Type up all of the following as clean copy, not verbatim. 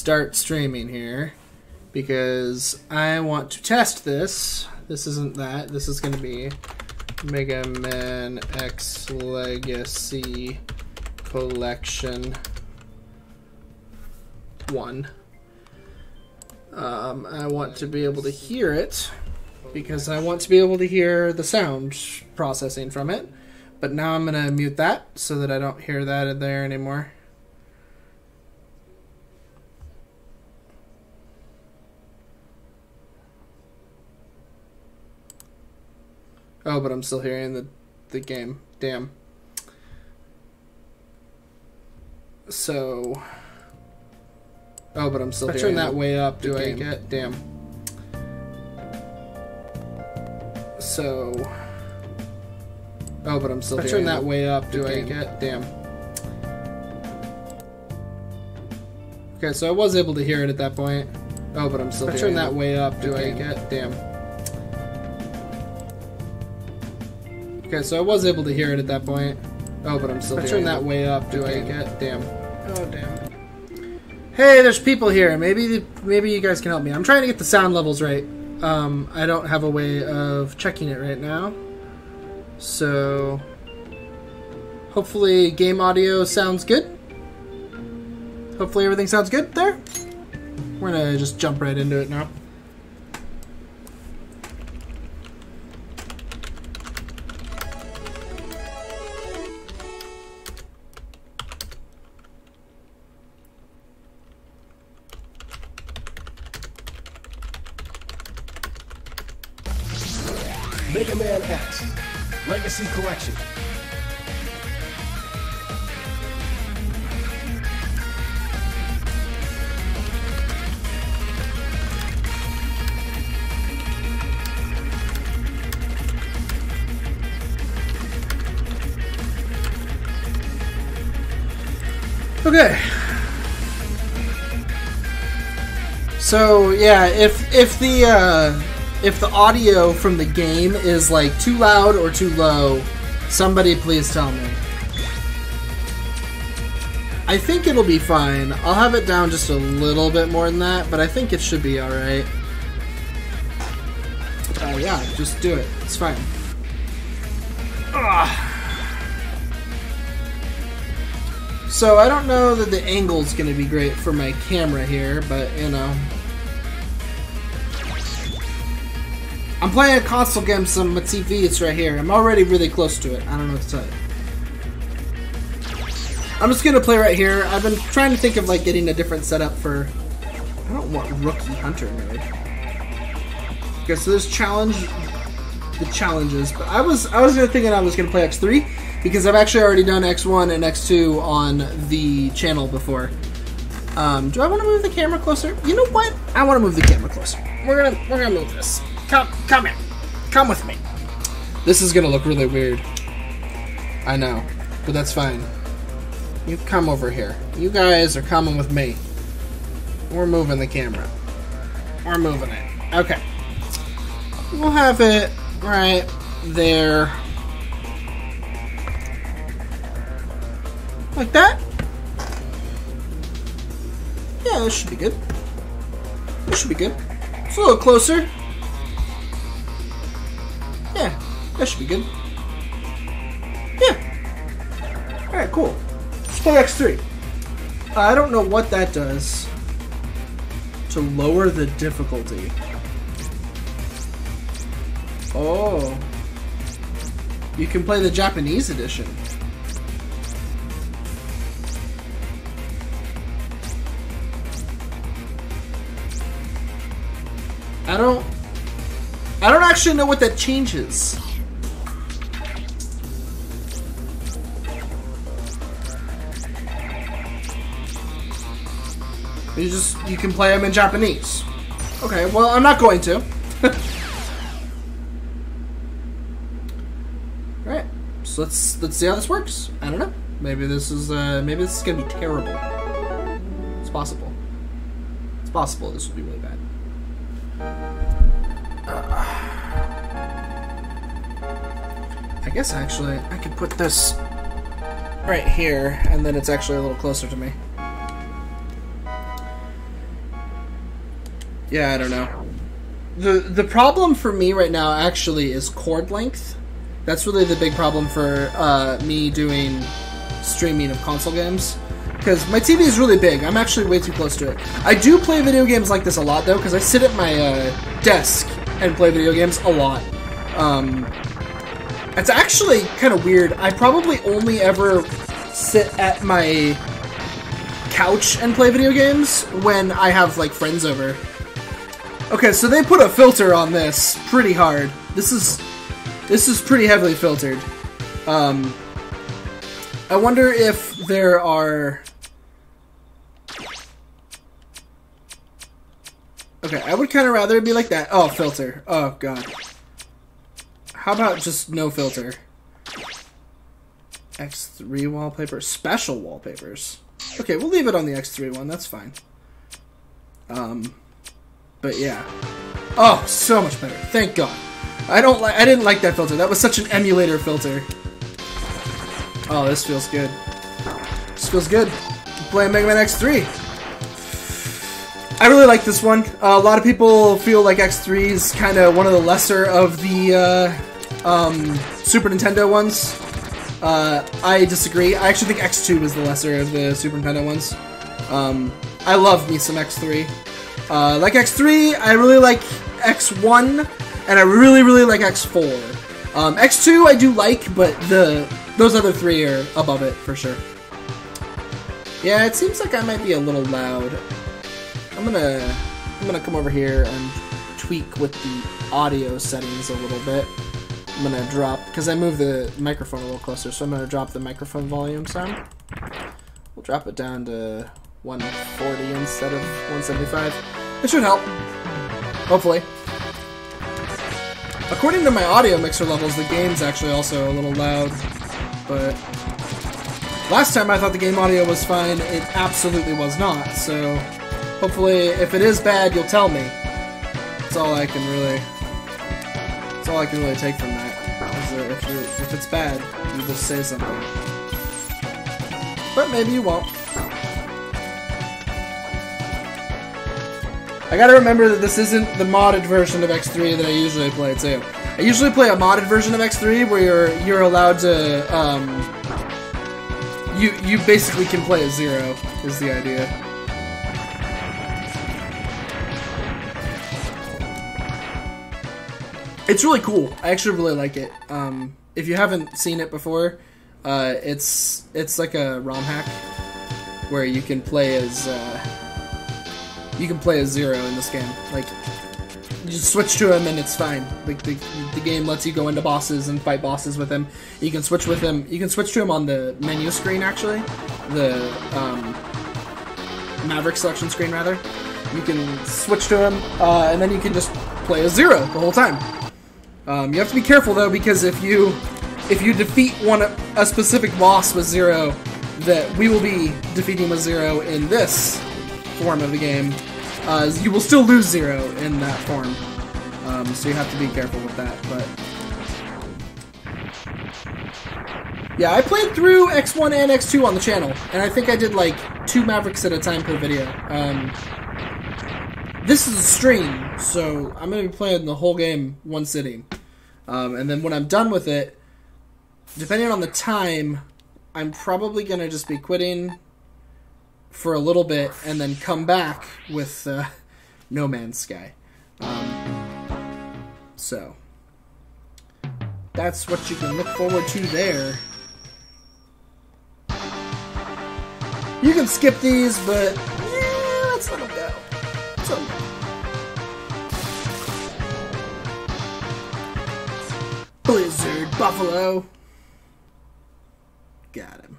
start streaming here because I want to test this. This isn't that. This is going to be Mega Man X Legacy Collection 1. I want to be able to hear it because I want to be able to hear the sound processing from it. But now I'm going to mute that so that I don't hear that in there anymore. Oh, but I'm still hearing the game. Damn. So... Oh, but I'm still hearing... Turn that way up, do I get... Damn. So... Oh, but I'm still hearing... Turn that way up, do I get... Damn. Okay, so I was able to hear it at that point. Oh, but I'm still hearing... Turn that way up, do I get... Damn. Okay, so I was able to hear it at that point. Oh, but I'm still hearing... Turn that way up, do I get... Damn. Oh, damn. Hey, there's people here. Maybe you guys can help me. I'm trying to get the sound levels right. I don't have a way of checking it right now. So... Hopefully game audio sounds good. Hopefully everything sounds good there. We're gonna just jump right into it now. Mega Man X Legacy Collection. Okay. So yeah, if the audio from the game is like too loud or too low, somebody please tell me. I think it'll be fine. I'll have it down just a little bit more than that, but I think it should be alright. Oh yeah, just do it. It's fine. Ugh. So I don't know that the angle's going to be great for my camera here, but you know. I'm playing a console game, so my TV is right here. I'm already really close to it. I don't know what to tell you. I'm just going to play right here. I've been trying to think of like getting a different setup for... I don't want Rookie Hunter mode. Okay, so there's the challenges. But I was thinking I was going to play X3 because I've actually already done X1 and X2 on the channel before. Do I want to move the camera closer? You know what? I want to move the camera closer. We're gonna move this. Come here. Come with me. This is gonna look really weird. I know, but that's fine. You come over here. You guys are coming with me. We're moving the camera. We're moving it. Okay. We'll have it right there. Like that? Yeah, this should be good. This should be good. It's a little closer. Yeah, that should be good. Yeah. Alright, cool. Let's play X3. I don't know what that does to lower the difficulty. Oh. You can play the Japanese edition. I don't actually know what that changes. You can play them in Japanese. Okay, well I'm not going to. Alright, so let's see how this works. I don't know. Maybe this is gonna be terrible. It's possible. It's possible this will be really bad. I guess actually I could put this right here, and then it's actually a little closer to me. Yeah, I don't know. The problem for me right now actually is cord length. That's really the big problem for me doing streaming of console games. Because my TV is really big. I'm actually way too close to it. I do play video games like this a lot, though, because I sit at my desk and play video games a lot. It's actually kind of weird. I probably only ever sit at my couch and play video games when I have, like, friends over. Okay, so they put a filter on this pretty hard. This is pretty heavily filtered. I wonder if there are... Okay, I would kind of rather it be like that. Oh, filter. Oh, God. How about just no filter? X3 wallpaper. Special wallpapers. Okay, we'll leave it on the X3 one. That's fine. But yeah. Oh, so much better. Thank God. I didn't like that filter. That was such an emulator filter. Oh, this feels good. This feels good. Playing Mega Man X3. I really like this one. A lot of people feel like X3 is kind of one of the lesser of the Super Nintendo ones. I disagree. I actually think X2 is the lesser of the Super Nintendo ones. I love me some X3. Like X3, I really like X1, and I really, really like X4. X2 I do like, but those other three are above it for sure. Yeah, it seems like I might be a little loud. I'm gonna come over here and tweak with the audio settings a little bit. I'm gonna drop, because I moved the microphone a little closer, so I'm gonna drop the microphone volume some. We'll drop it down to 140 instead of 175. It should help. Hopefully. According to my audio mixer levels, the game's actually also a little loud, but last time I thought the game audio was fine. It absolutely was not, so hopefully if it is bad, you'll tell me. That's all I can really take from that. If it's bad, you just say something. But maybe you won't. I gotta remember that this isn't the modded version of X3 that I usually play too. I usually play a modded version of X3 where you're allowed to you basically can play as Zero is the idea. It's really cool. I actually really like it. If you haven't seen it before, it's like a ROM hack where you can play as Zero in this game. Like, you just switch to him and it's fine. Like the game lets you go into bosses and fight bosses with him. You can switch with him. You can switch to him on the menu screen actually, the Maverick selection screen rather. You can switch to him, and then you can just play as Zero the whole time. You have to be careful though, because if you defeat a specific boss with Zero, that we will be defeating with Zero in this form of the game, you will still lose Zero in that form. So you have to be careful with that. But yeah, I played through X1 and X2 on the channel, and I think I did like 2 Mavericks at a time per video. This is a stream, so I'm going to be playing the whole game one sitting. And then when I'm done with it, depending on the time, I'm probably going to just be quitting for a little bit and then come back with No Man's Sky. So, that's what you can look forward to there. You can skip these, but yeah, let's let them go. Blizzard Buffalo. Got him.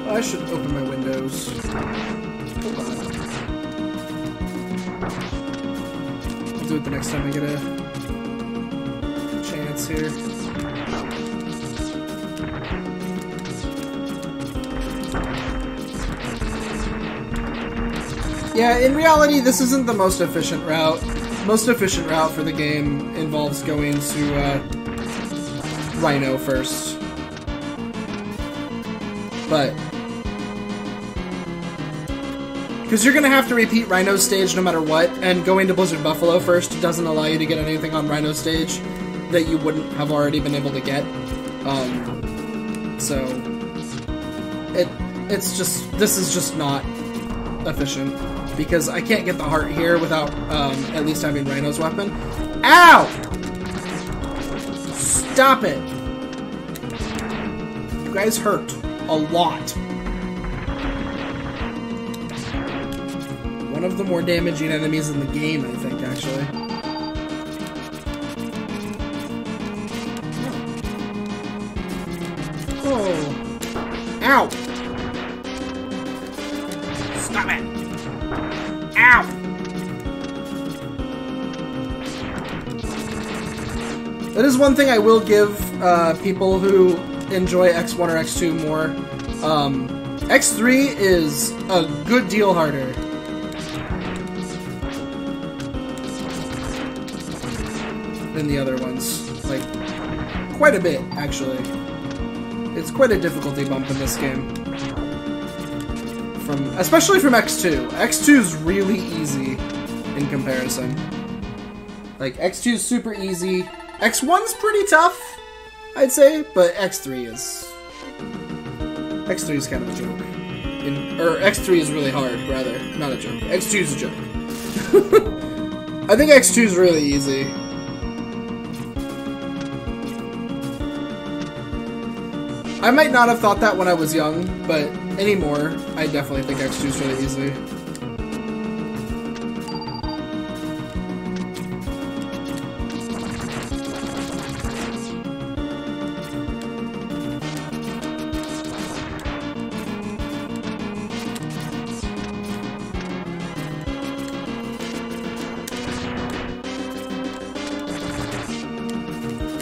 I should open my windows. Hold on. I'll do it the next time I get a chance here. Yeah, in reality, this isn't the most efficient route. Most efficient route for the game involves going to Rhino first. But Because you're going to have to repeat Rhino stage no matter what, and going to Blizzard Buffalo first doesn't allow you to get anything on Rhino stage that you wouldn't have already been able to get. So this is just not efficient, because I can't get the heart here without at least having Rhino's weapon. Ow! Stop it! You guys hurt a lot. One of the more damaging enemies in the game, I think, actually. Oh. Ow! Stop it! Ow! That is one thing I will give people who enjoy X1 or X2 more. X3 is a good deal harder. Than the other ones. Like, quite a bit, actually. It's quite a difficulty bump in this game. Especially from X2. X2 is really easy in comparison. Like, X2 is super easy. X1's pretty tough, I'd say, but X3 is kind of a joke. Or X3 is really hard, rather. Not a joke. X2 is a joke. I think X2 is really easy. I might not have thought that when I was young, but anymore, I definitely think X2 is really easy.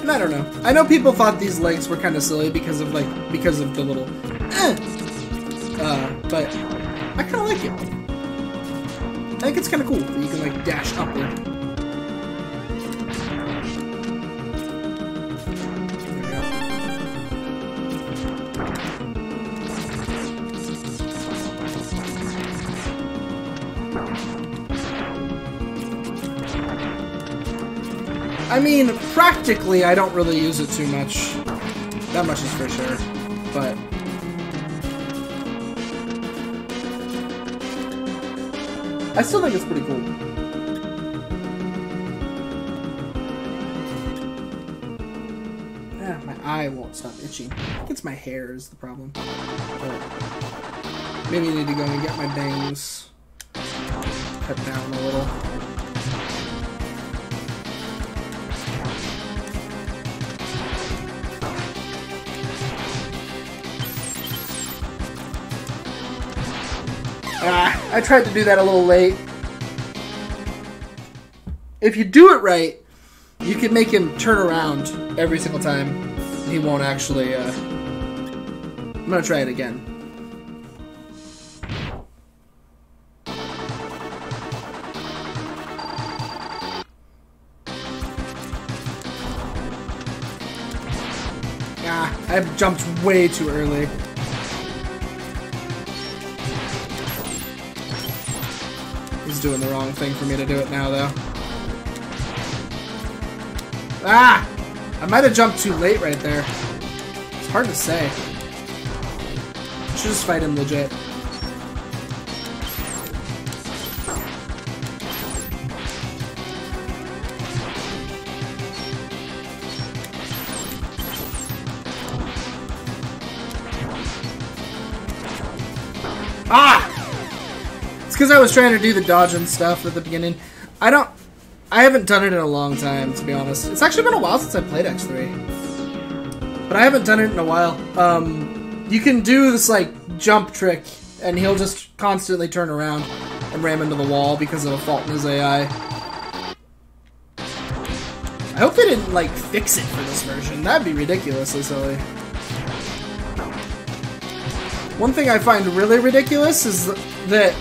I don't know. I know people thought these legs were kind of silly because of the little but I kind of like it. I think it's kind of cool that you can like dash upward. There we go. I mean, practically, I don't really use it too much. That much is for sure. But I still think it's pretty cool. Ah, my eye won't stop itching. I think it's my hair is the problem. But maybe I need to go and get my bangs cut down a little. I tried to do that a little late. If you do it right, you can make him turn around every single time. He won't actually, I'm gonna try it again. Ah, I jumped way too early. He's doing the wrong thing for me to do it now, though. Ah! I might have jumped too late right there. It's hard to say. I should just fight him legit. Ah! It's because I was trying to do the dodge and stuff at the beginning. I haven't done it in a long time, to be honest. It's actually been a while since I played X3. But I haven't done it in a while. You can do this, like, jump trick, and he'll just constantly turn around and ram into the wall because of a fault in his AI. I hope they didn't, like, fix it for this version. That'd be ridiculously silly. One thing I find really ridiculous is that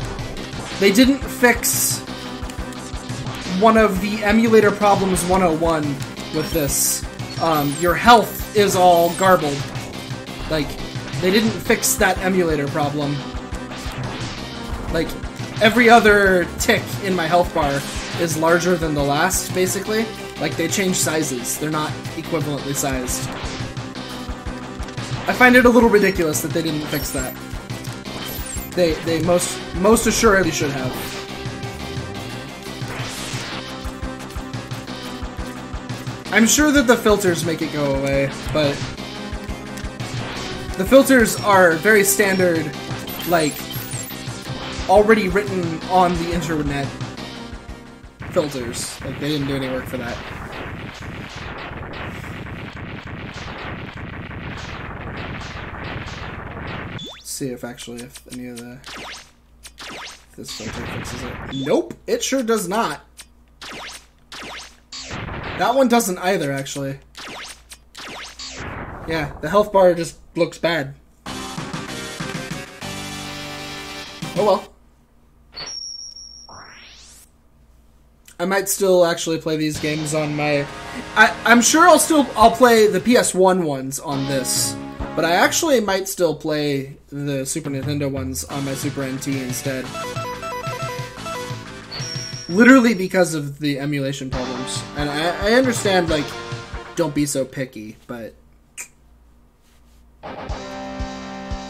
they didn't fix one of the emulator problems 101 with this. Your health is all garbled. Like, they didn't fix that emulator problem. Like, every other tick in my health bar is larger than the last, basically. Like, they change sizes. They're not equivalently sized. I find it a little ridiculous that they didn't fix that. They most assuredly should have. I'm sure that the filters make it go away, but the filters are very standard, like, already written on the internet filters. Like, they didn't do any work for that. Let's see if any of this filter fixes it. Nope, it sure does not. That one doesn't either, actually. Yeah, the health bar just looks bad. Oh well. I might still actually play these games on my... I'm sure I'll play the PS1 ones on this, but I actually might still play the Super Nintendo ones on my Super NT instead. Literally because of the emulation problems. And I understand, like, don't be so picky, but...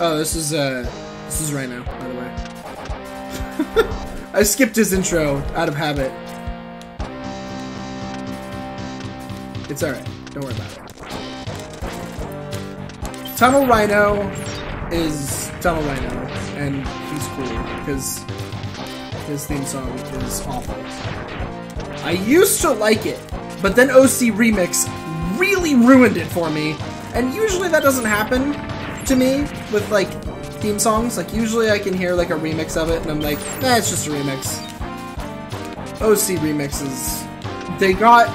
Oh, this is Rhino, by the way. I skipped his intro out of habit. It's alright. Don't worry about it. Tunnel Rhino is Tunnel Rhino, and he's cool, because his theme song is awful. I used to like it, but then OC Remix really ruined it for me, and usually that doesn't happen to me with, like, theme songs. Like, usually I can hear, like, a remix of it, and I'm like, nah, it's just a remix. OC remixes, they got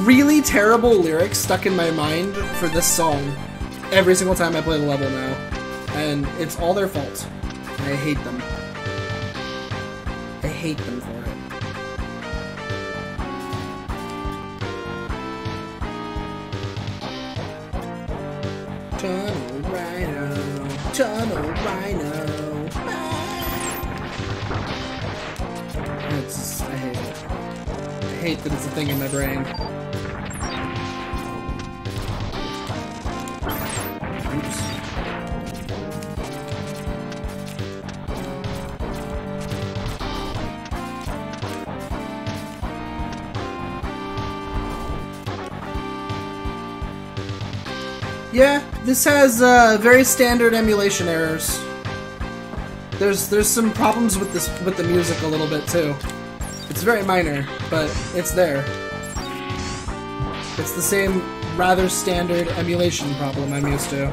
really terrible lyrics stuck in my mind for this song every single time I play the level now, and it's all their fault. I hate them. I hate them for it. Tunnel Rhino, Tunnel Rhino. I hate it. I hate that it's a thing in my brain. Oops. Yeah, this has very standard emulation errors. There's some problems with the music a little bit too. It's very minor, but it's there. It's the same rather standard emulation problem I'm used to.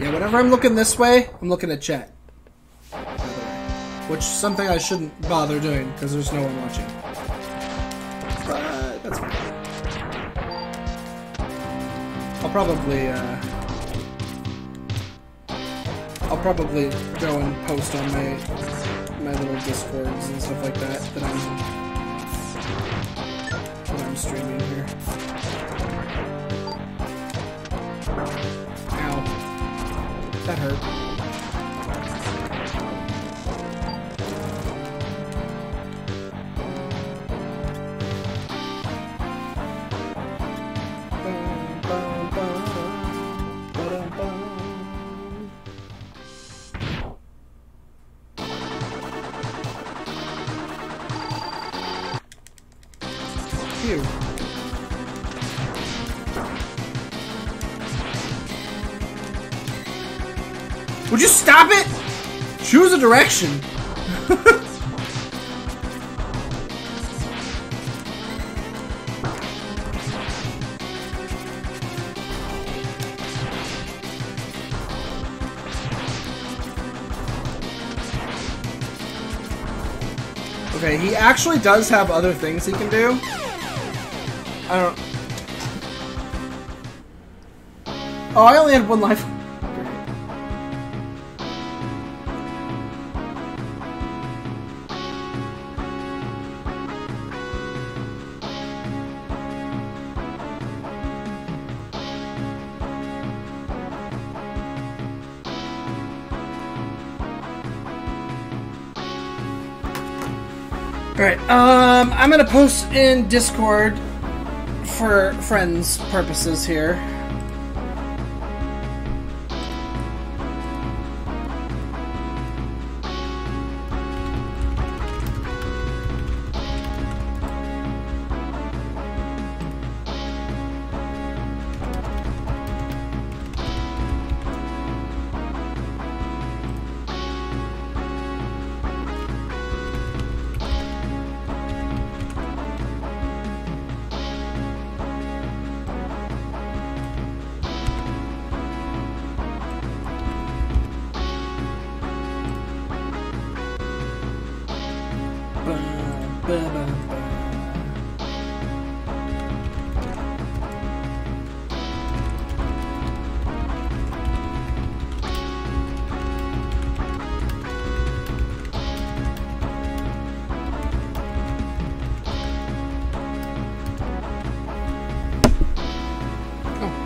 Yeah, whenever I'm looking this way, I'm looking at chat. Which is something I shouldn't bother doing, because there's no one watching. But that's fine. I'll probably go and post on my little Discords and stuff like that I'm streaming here. Ow. That hurt. Phew. Would you stop it? Choose a direction. Okay, he actually does have other things he can do. I don't... Oh, I only had 1 life. Alright, I'm gonna post in Discord for friends' purposes here.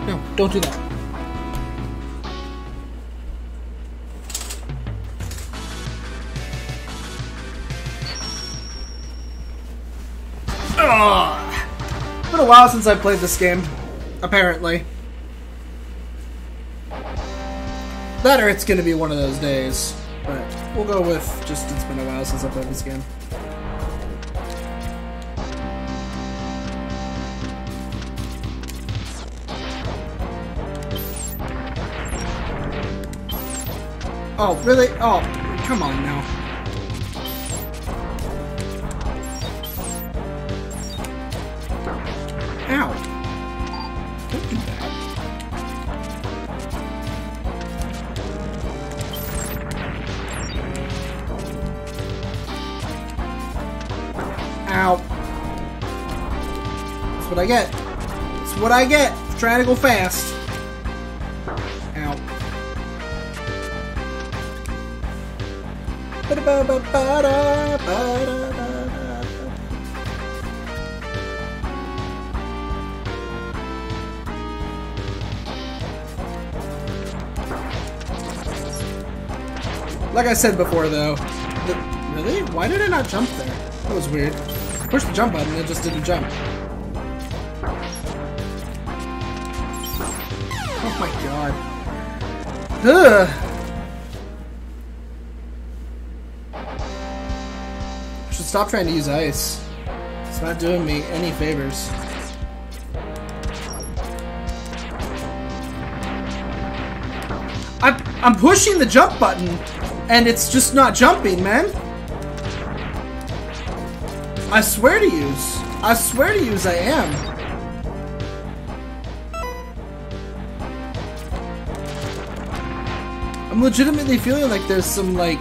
No, don't do that. It's been a while since I played this game, apparently. That or it's gonna be one of those days, but we'll go with just it's been a while since I played this game. Oh, really? Oh, come on now. Ow. Don't do that. Ow. That's what I get. That's what I get for trying to go fast. Ow. Like I said before, though, really? Why did I not jump there? That was weird. I pushed the jump button and it just didn't jump. Oh my god. Ugh. I should stop trying to use ice. It's not doing me any favors. I'm pushing the jump button and it's just not jumping, man. I swear to use. I swear to use I am. I'm legitimately feeling like there's some, like,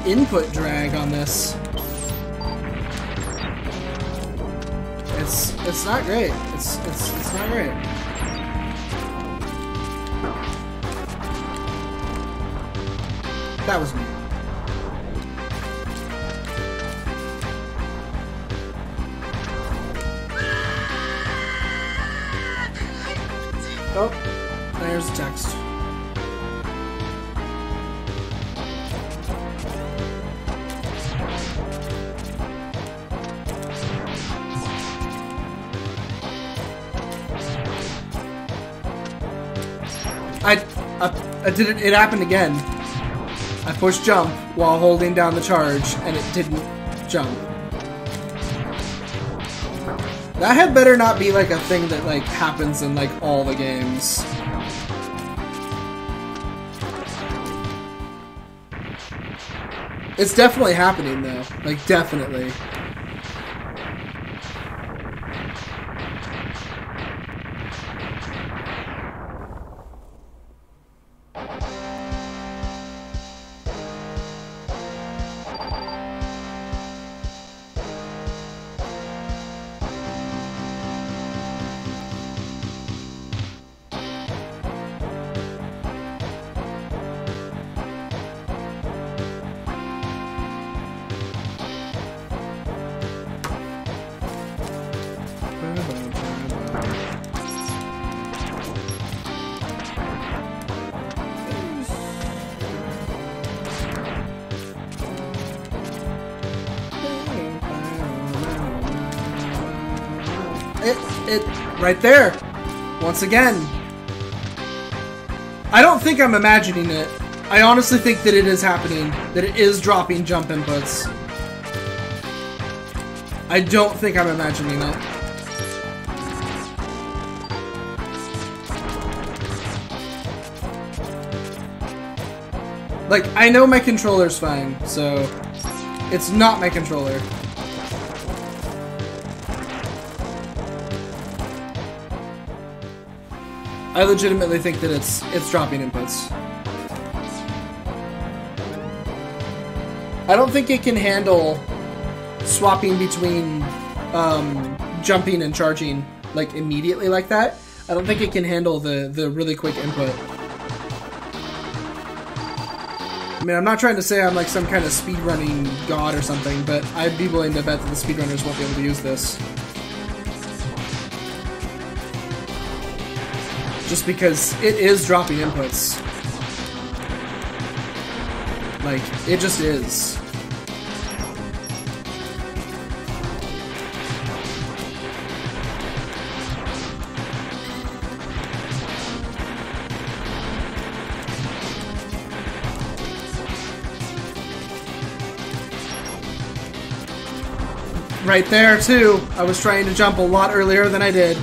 input drag on this. It's not great. It's not great. That was me. Oh, there's the text. I did it. It happened again. I pushed jump while holding down the charge, and it didn't jump. That had better not be like a thing that like happens in like all the games. It's definitely happening though. Like definitely. it right there. Once again. I don't think I'm imagining it. I honestly think that it is happening. That it is dropping jump inputs. I don't think I'm imagining it. Like, I know my controller's fine, so it's not my controller. I legitimately think that it's dropping inputs. I don't think it can handle swapping between jumping and charging like immediately like that. I don't think it can handle the really quick input. I mean, I'm not trying to say I'm like some kind of speedrunning god or something, but I'd be willing to bet that the speedrunners won't be able to use this. Just because it is dropping inputs. Like, it just is. Right there, too. I was trying to jump a lot earlier than I did.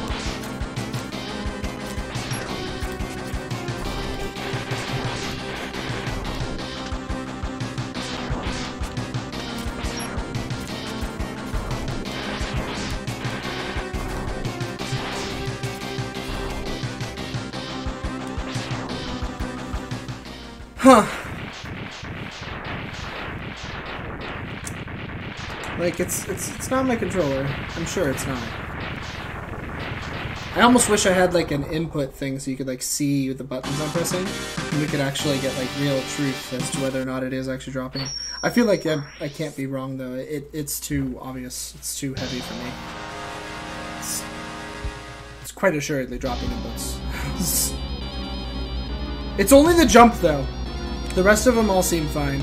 Huh. Like, it's not my controller. I'm sure it's not. I almost wish I had, like, an input thing so you could, like, see the buttons I'm pressing. And we could actually get, like, real truth as to whether or not it is actually dropping. I feel like I can't be wrong, though. It's too obvious. It's too heavy for me. It's quite assuredly dropping inputs. It's only the jump, though. The rest of them all seem fine.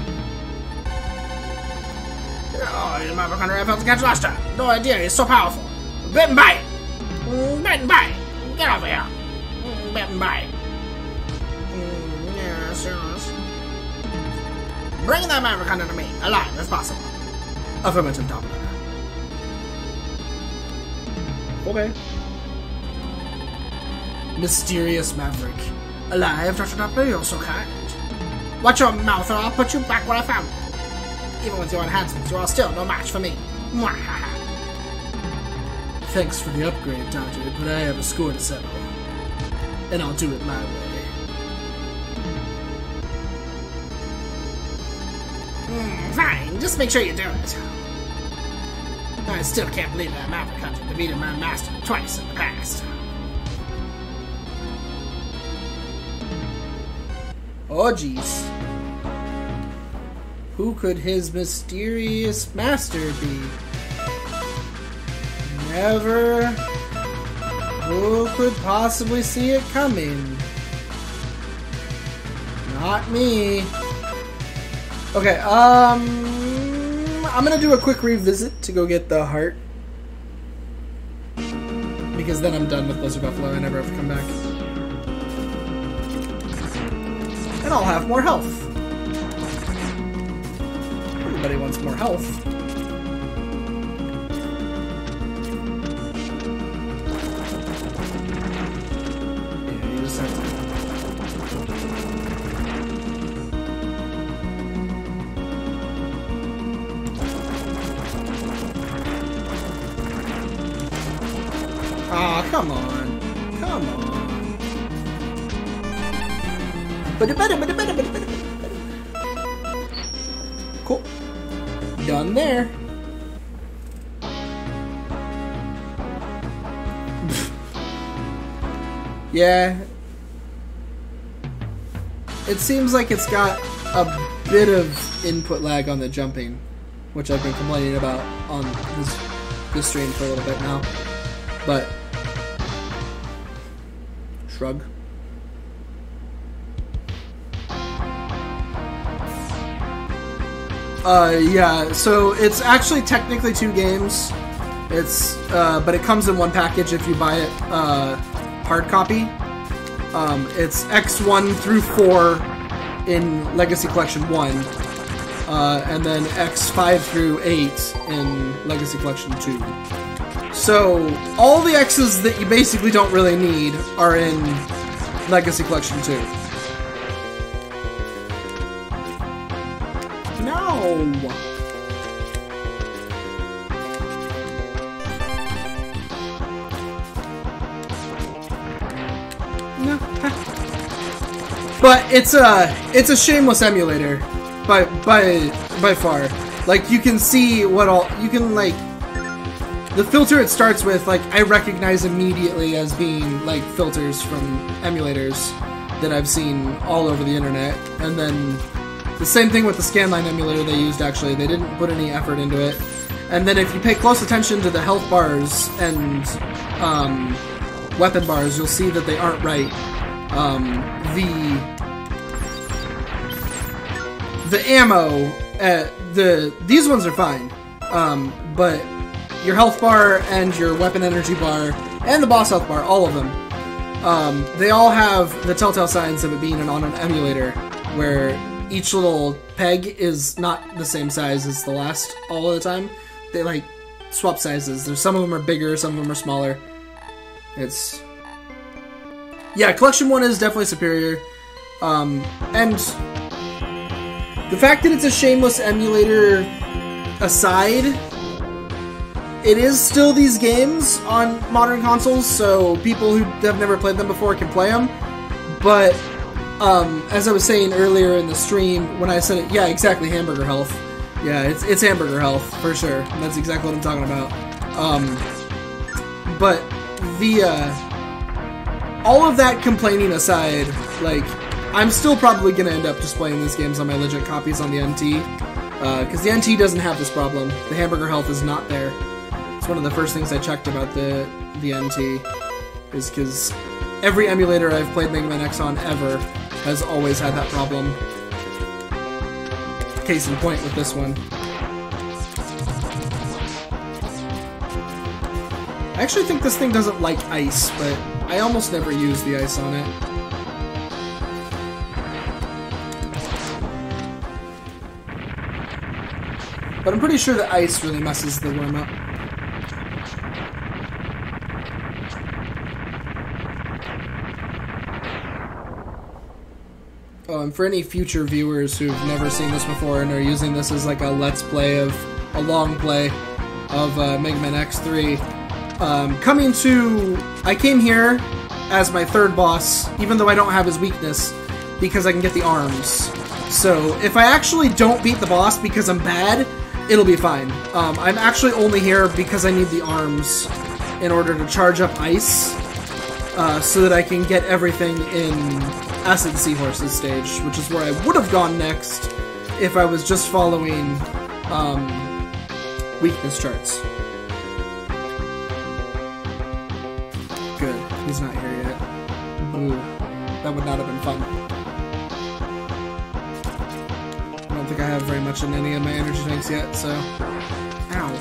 Oh, you motherfucker, I felt to catch last time. No idea, he's so powerful. Bit and bite! Bit and bite! Get over here! Bit and bite! Yes, yes. Bring that motherfucker to me, alive as possible. Affirmative, Doppler. Okay. Mysterious Maverick. Alive, Dr. Doppler, you're so kind. Watch your mouth or I'll put you back where I found you. Even with your enhancements, you are still no match for me. Thanks for the upgrade, Doctor, but I have a score to settle. And I'll do it my way. Fine, just make sure you do it. I still can't believe that Maverick Hunter defeated my master twice in the past. Oh, jeez. Who could his mysterious master be? Never. Who could possibly see it coming? Not me. Okay, I'm gonna do a quick revisit to go get the heart. Because then I'm done with Blizzard Buffalo. I never have to come back. And I'll have more health. Everybody wants more health. Yeah, you just have to... Aw, come on. Come on. Cool. Done there. Yeah. It seems like it's got a bit of input lag on the jumping, which I've been complaining about on this stream for a little bit now. But shrug. Yeah, so it's actually technically 2 games. It's but it comes in one package if you buy it hard copy. It's X1 through 4 in Legacy Collection 1, and then X5 through 8 in Legacy Collection 2. So all the X's that you basically don't really need are in Legacy Collection 2. No! No. But it's a shameless emulator by far. Like, you can see what all you can, like, the filter it starts with, like, I recognize immediately as being like filters from emulators that I've seen all over the internet. And then the same thing with the Scanline emulator they used. Actually, they didn't put any effort into it. And then if you pay close attention to the health bars and weapon bars, you'll see that they aren't right. The ammo, these ones are fine, but your health bar and your weapon energy bar and the boss health bar, all of them, they all have the telltale signs of it being on an emulator, where each little peg is not the same size as the last all of the time. They, like, swap sizes. Some of them are bigger, some of them are smaller. Yeah, Collection 1 is definitely superior. And the fact that it's a shameless emulator aside, it is still these games on modern consoles, so people who have never played them before can play them. But, as I was saying earlier in the stream, when I said it, yeah, exactly, hamburger health. Yeah, it's hamburger health, for sure. That's exactly what I'm talking about. But all of that complaining aside, like, I'm still probably going to end up just playing these games on my legit copies on the NT, because the NT doesn't have this problem. The hamburger health is not there. It's one of the first things I checked about the NT, is because every emulator I've played Mega Man X on ever has always had that problem. Case in point with this one. I actually think this thing doesn't like ice, but I almost never use the ice on it. But I'm pretty sure the ice really messes the worm up. Oh, and for any future viewers who've never seen this before and are using this as like a let's play of a long play of Mega Man X3, I came here as my third boss, even though I don't have his weakness, because I can get the arms. So if I actually don't beat the boss because I'm bad, it'll be fine. I'm actually only here because I need the arms in order to charge up ice, so that I can get everything in Acid Seahorse's stage, which is where I would have gone next if I was just following weakness charts. Good, he's not here yet. Ooh, that would not have been fun. I don't think I have very much in any of my energy tanks yet, so... Ow.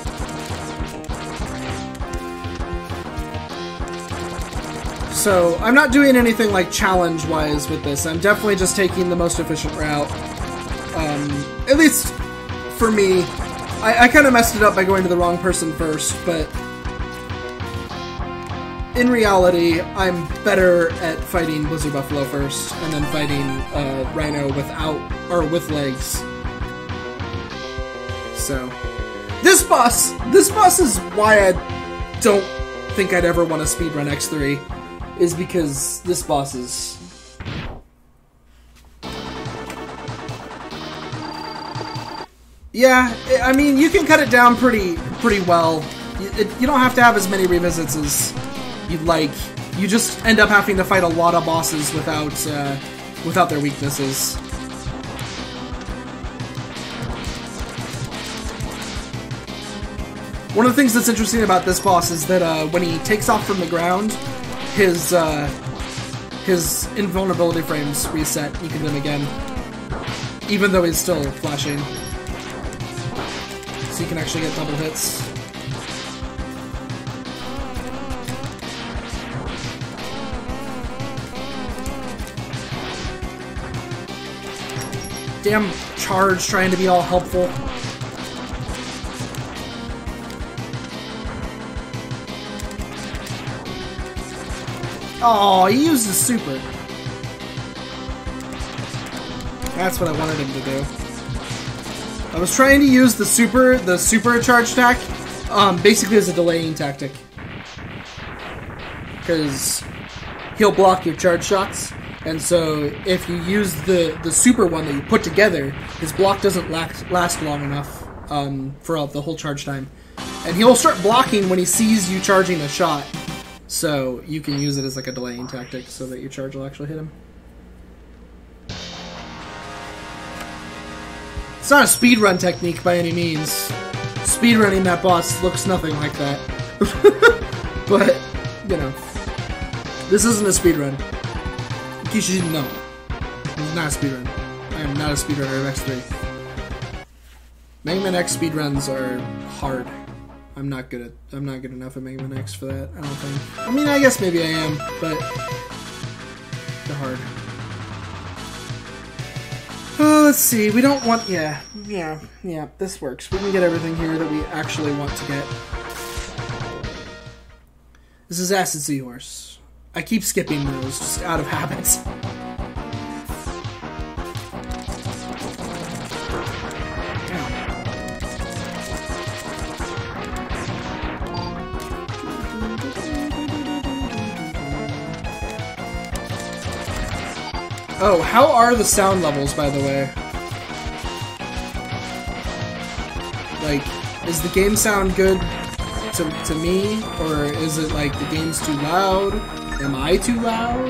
So, I'm not doing anything like challenge-wise with this. I'm definitely just taking the most efficient route. At least, for me. I kind of messed it up by going to the wrong person first, but... in reality, I'm better at fighting Blizzard Buffalo first, and then fighting Rhino with legs. So, this boss is why I don't think I'd ever want to speedrun X3, is because this boss is... Yeah, I mean, you can cut it down pretty well. You don't have to have as many revisits as you'd like. You just end up having to fight a lot of bosses without their weaknesses. One of the things that's interesting about this boss is that when he takes off from the ground, his invulnerability frames reset. You can do them again, even though he's still flashing. So you can actually get double hits. damn charge trying to be all helpful. Oh, he used his super. That's what I wanted him to do. I was trying to use the super charge attack, basically as a delaying tactic. Because he'll block your charge shots, and so if you use the super one that you put together, his block doesn't last long enough for the whole charge time. And he'll start blocking when he sees you charging a shot. So you can use it as like a delaying tactic so that your charge will actually hit him. It's not a speedrun technique by any means. Speedrunning that boss looks nothing like that. But, you know. This isn't a speedrun. In case you didn't know. It's not a speedrun. I am not a speedrunner of X3. Mega Man X speedruns are hard. I'm not good enough at Mega Man X for that, I don't think. I mean, I guess maybe I am, but they're hard. Let's see, we don't want, yeah, this works. We can get everything here that we actually want to get. This is Acid Seahorse. I keep skipping those, just out of habit. Oh, how are the sound levels, by the way? Like, is the game sound good to me? Or is it like the game's too loud? Am I too loud?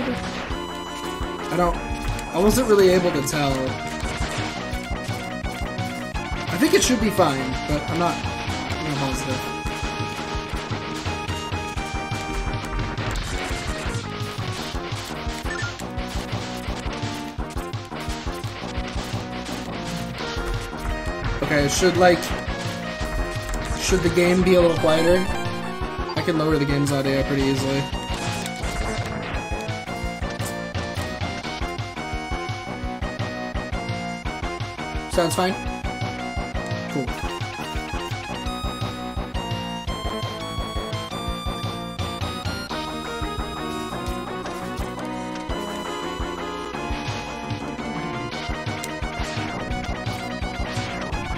I wasn't really able to tell. I think it should be fine, but I'm not positive. Okay, should the game be a little quieter? I can lower the game's audio pretty easily. Sounds fine? Cool.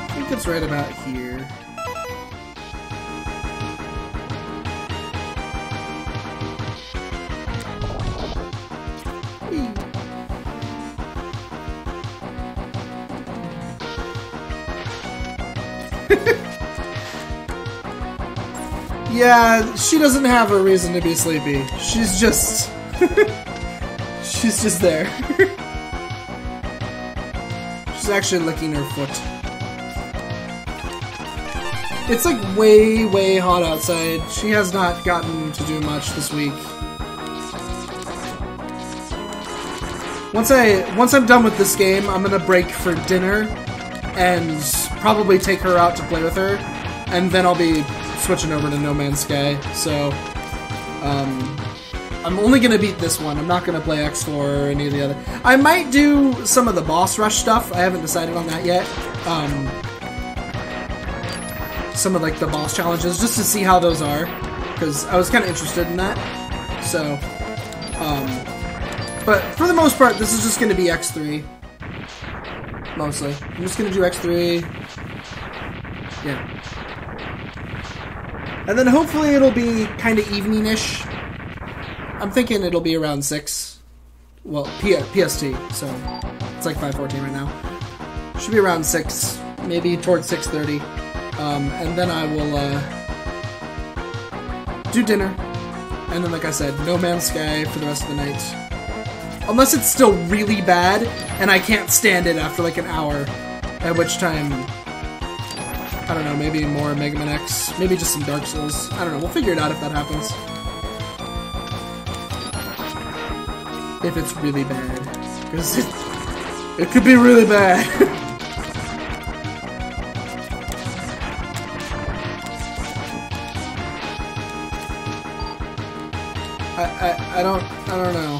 I think it's right about here. Yeah, she doesn't have a reason to be sleepy. She's just... she's just there. She's actually licking her foot. It's like way, way hot outside. She has not gotten to do much this week. Once I'm done with this game, I'm gonna break for dinner and probably take her out to play with her, and then I'll be switching over to No Man's Sky. So, I'm only gonna beat this one. I'm not gonna play X4 or any of the other. I might do some of the boss rush stuff. I haven't decided on that yet. Some of like the boss challenges, just to see how those are, because I was kind of interested in that. So, but for the most part, this is just going to be X3. Mostly. I'm just going to do X3. Yeah. And then hopefully it'll be kind of evening-ish. I'm thinking it'll be around 6. Well, PST, so it's like 5:14 right now. Should be around 6, maybe towards 6:30. And then I will do dinner. And then, like I said, No Man's Sky for the rest of the night. Unless it's still really bad, and I can't stand it after like an hour. At which time, I don't know, maybe more Mega Man X, maybe just some Dark Souls. I don't know, we'll figure it out if that happens. If it's really bad. Because it could be really bad. I don't know.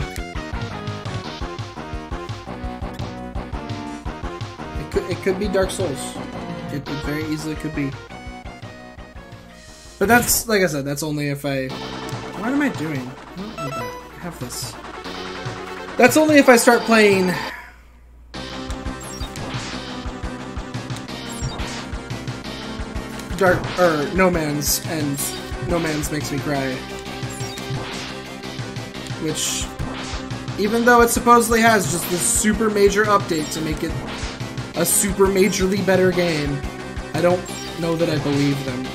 it could be Dark Souls. It very easily could be. But that's, like I said, that's only if I... What am I doing? I don't know that. I have this. That's only if I start playing... No Man's, and No Man's makes me cry. Which, even though it supposedly has just this super major update to make it a super majorly better game, I don't know that I believe them.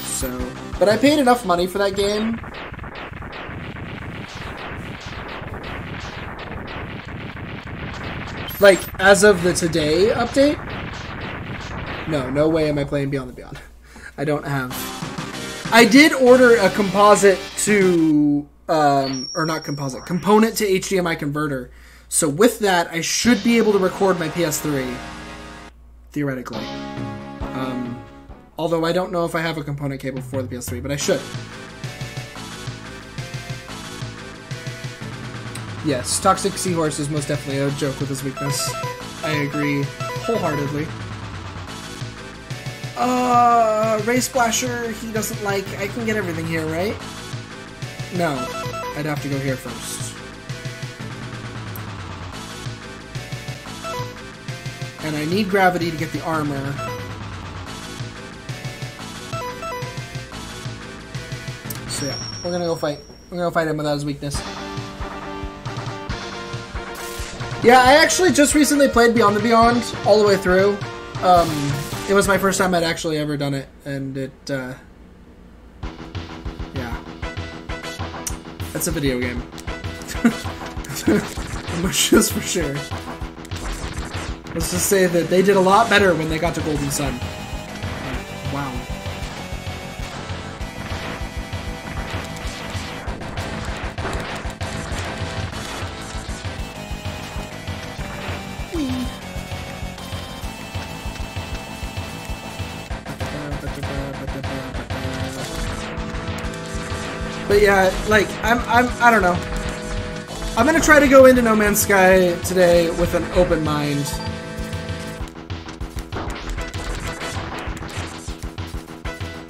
So, but I paid enough money for that game. Like, as of the today update, no way am I playing Beyond the Beyond. I don't have. I did order a composite to, or not composite, component to HDMI converter. So with that, I should be able to record my PS3, theoretically. Although I don't know if I have a component cable for the PS3, but I should. Yes, Toxic Seahorse is most definitely a joke with his weakness. I agree wholeheartedly. Ray Splasher, he doesn't like... I can get everything here, right? No. I'd have to go here first. And I need gravity to get the armor. So yeah, we're gonna go fight. We're gonna fight him without his weakness. Yeah, I actually just recently played Beyond the Beyond all the way through. It was my first time I'd actually ever done it, and it, yeah. That's a video game. Just for sure. Let's just say that they did a lot better when they got to Golden Sun. Wow. But yeah, like, I don't know. I'm gonna try to go into No Man's Sky today with an open mind.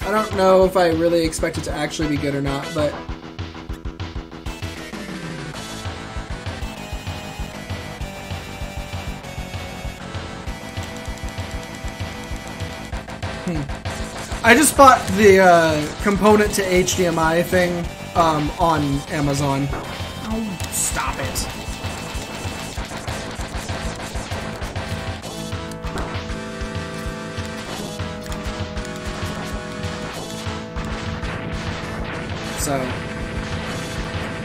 I don't know if I really expect it to actually be good or not, but... I just bought the component to HDMI thing on Amazon. Oh, stop it. So,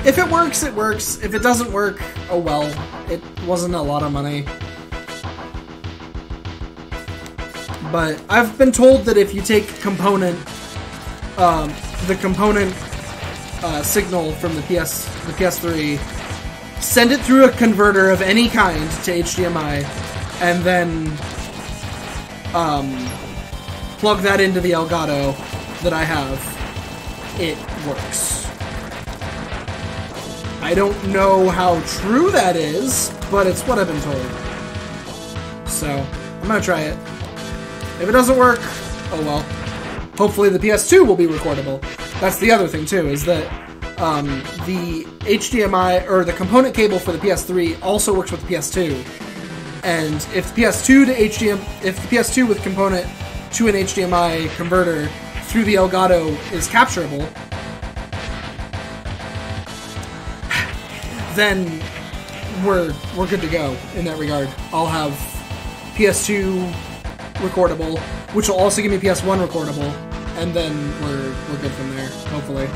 if it works, it works. If it doesn't work, oh well. It wasn't a lot of money. But I've been told that if you take component, the component signal from the PS3, send it through a converter of any kind to HDMI, and then plug that into the Elgato that I have, it works. I don't know how true that is, but it's what I've been told. So, I'm gonna try it. If it doesn't work, oh well. Hopefully the PS2 will be recordable. That's the other thing too, is that the HDMI, or the component cable for the PS3 also works with the PS2. And if the PS2 to HDMI, if the PS2 with component to an HDMI converter through the Elgato is capturable, then we're good to go in that regard. I'll have PS2 recordable, which will also give me PS1 recordable, and then we're good from there, hopefully.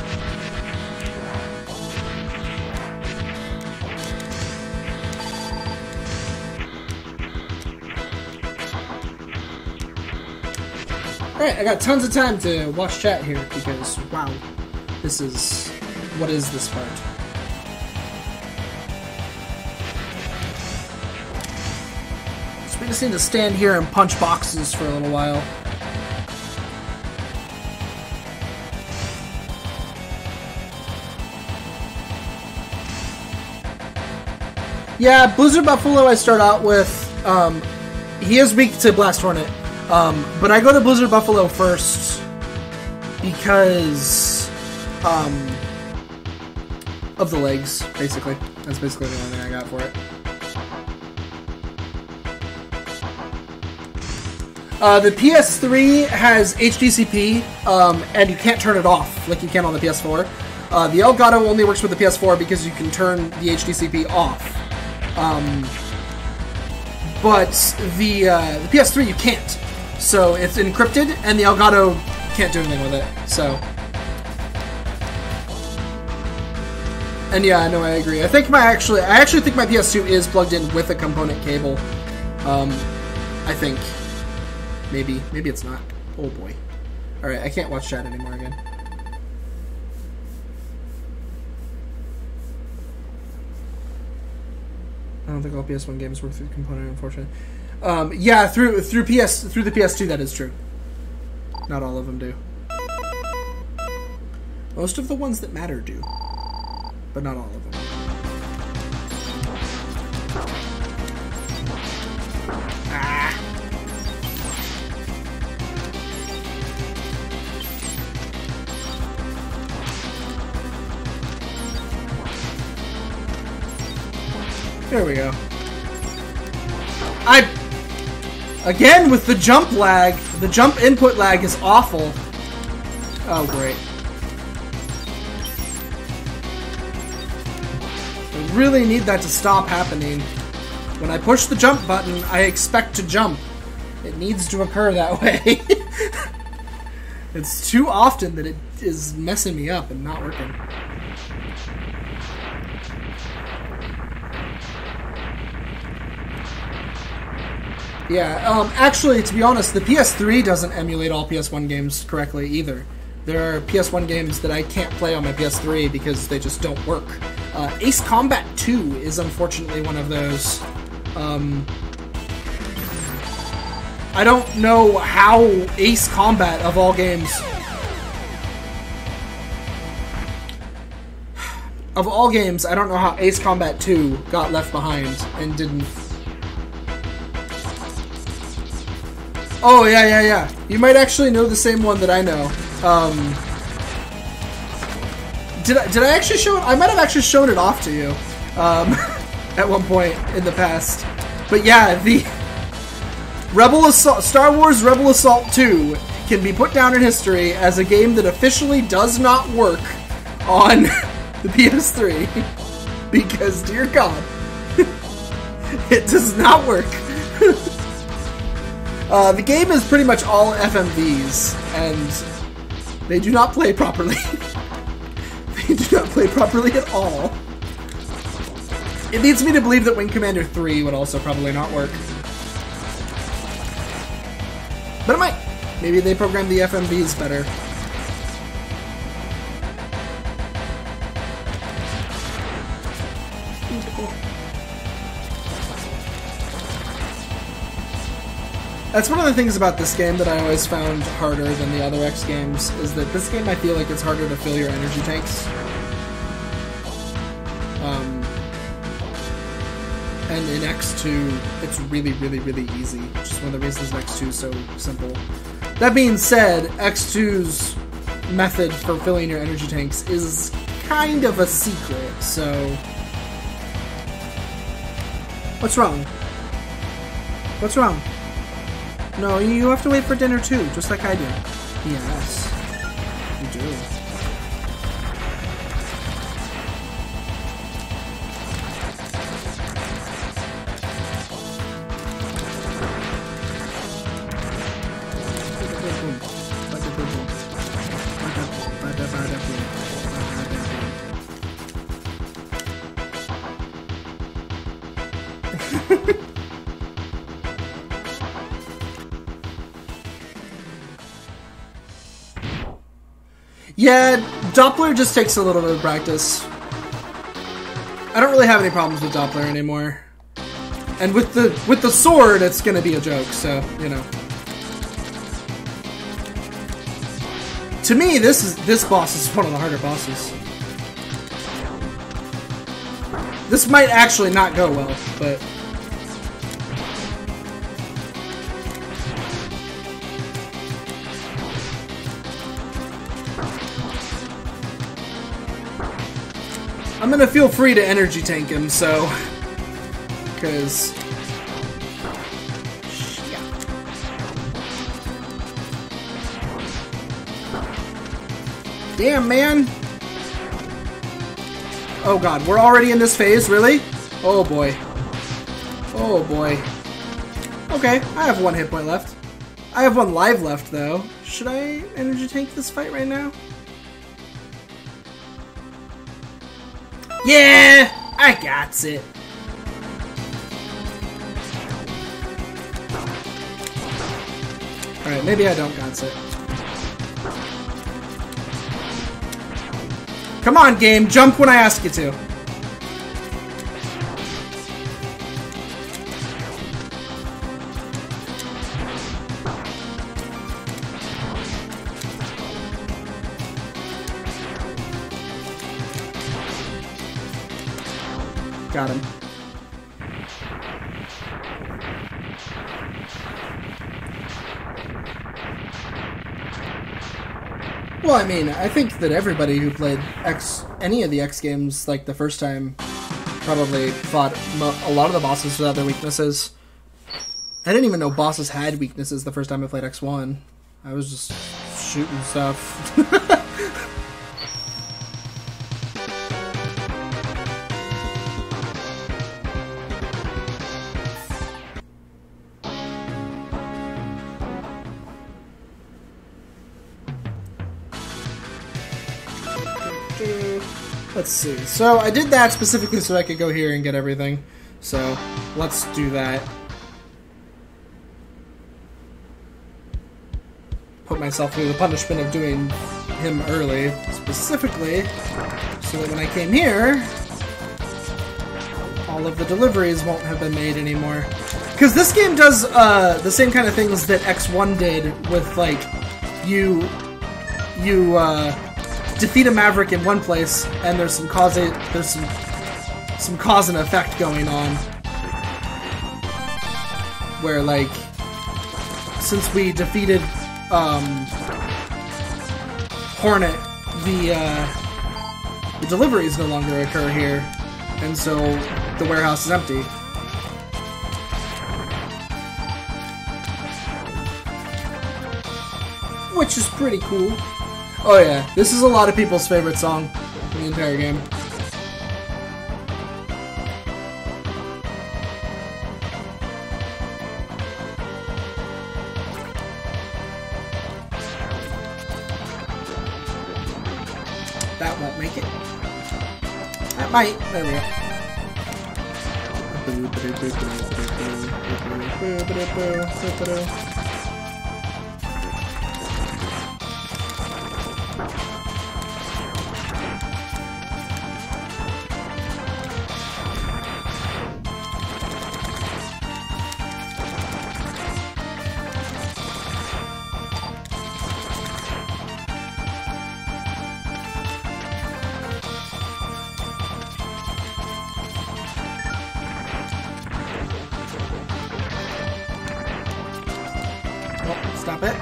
Alright, I got tons of time to watch chat here, because, wow, this is... what is this part? We just need to stand here and punch boxes for a little while. Yeah, Blizzard Buffalo I start out with he is weak to Blast Hornet. But I go to Blizzard Buffalo first because of the legs, basically. That's basically the only thing I got for it. The PS3 has HDCP, and you can't turn it off like you can on the PS4. The Elgato only works with the PS4 because you can turn the HDCP off. But the PS3 you can't. So it's encrypted, and the Elgato can't do anything with it. So, and yeah, no, I agree. I actually think my PS2 is plugged in with a component cable. I think. Maybe it's not. Oh boy. Alright, I can't watch chat anymore again. I don't think all PS1 games work through the component, unfortunately. Yeah, through the PS2 that is true. Not all of them do. Most of the ones that matter do. But not all of them. Ah! There we go. Again, with the jump lag, the jump input lag is awful. Oh, great. I really need that to stop happening. When I push the jump button, I expect to jump. It needs to occur that way. It's too often that it is messing me up and not working. Yeah, actually, to be honest, the PS3 doesn't emulate all PS1 games correctly either. There are PS1 games that I can't play on my PS3 because they just don't work. Ace Combat 2 is unfortunately one of those. I don't know how Ace Combat, of all games... Of all games, I don't know how Ace Combat 2 got left behind and didn't... Oh, yeah. You might actually know the same one that I know. Did I actually show it? I might have actually shown it off to you at one point in the past. But yeah, the Star Wars Rebel Assault 2 can be put down in history as a game that officially does not work on the PS3 because, dear God, it does not work. The game is pretty much all FMVs, and they do not play properly. They do not play properly at all. It leads me to believe that Wing Commander 3 would also probably not work. But it might. Maybe they programmed the FMVs better. That's one of the things about this game that I always found harder than the other X games, is that this game I feel like it's harder to fill your energy tanks. And in X2, it's really, really, really easy, which is one of the reasons X2 is so simple. That being said, X2's method for filling your energy tanks is kind of a secret, so... What's wrong? What's wrong? No, you have to wait for dinner too, just like I do. Yes, you do. Yeah, Doppler just takes a little bit of practice. I don't really have any problems with Doppler anymore. And with the sword, it's gonna be a joke, so, you know. To me, this boss is one of the harder bosses. This might actually not go well, but... I'm gonna feel free to energy tank him, so... Because... Damn, man! Oh god, we're already in this phase, really? Oh boy. Oh boy. Okay, I have 1 hit point left. I have 1 live left, though. Should I energy tank this fight right now? Yeah! I got it. Alright, maybe I don't got it. Come on, game, jump when I ask you to. Got him. Well, I mean, I think that everybody who played any of the X games, like the first time, probably fought a lot of the bosses without their weaknesses. I didn't even know bosses had weaknesses the first time I played X1. I was just shooting stuff. Let's see. So I did that specifically so I could go here and get everything. So let's do that. Put myself through the punishment of doing him early, specifically so that when I came here, all of the deliveries won't have been made anymore. Because this game does the same kind of things that X1 did with, like, you defeat a Maverick in one place, and there's some cause and effect going on. Where, like, since we defeated Hornet, the deliveries no longer occur here, and so the warehouse is empty. Which is pretty cool. Oh yeah, this is a lot of people's favorite song in the entire game. That won't make it. That might. There we go. Stop it.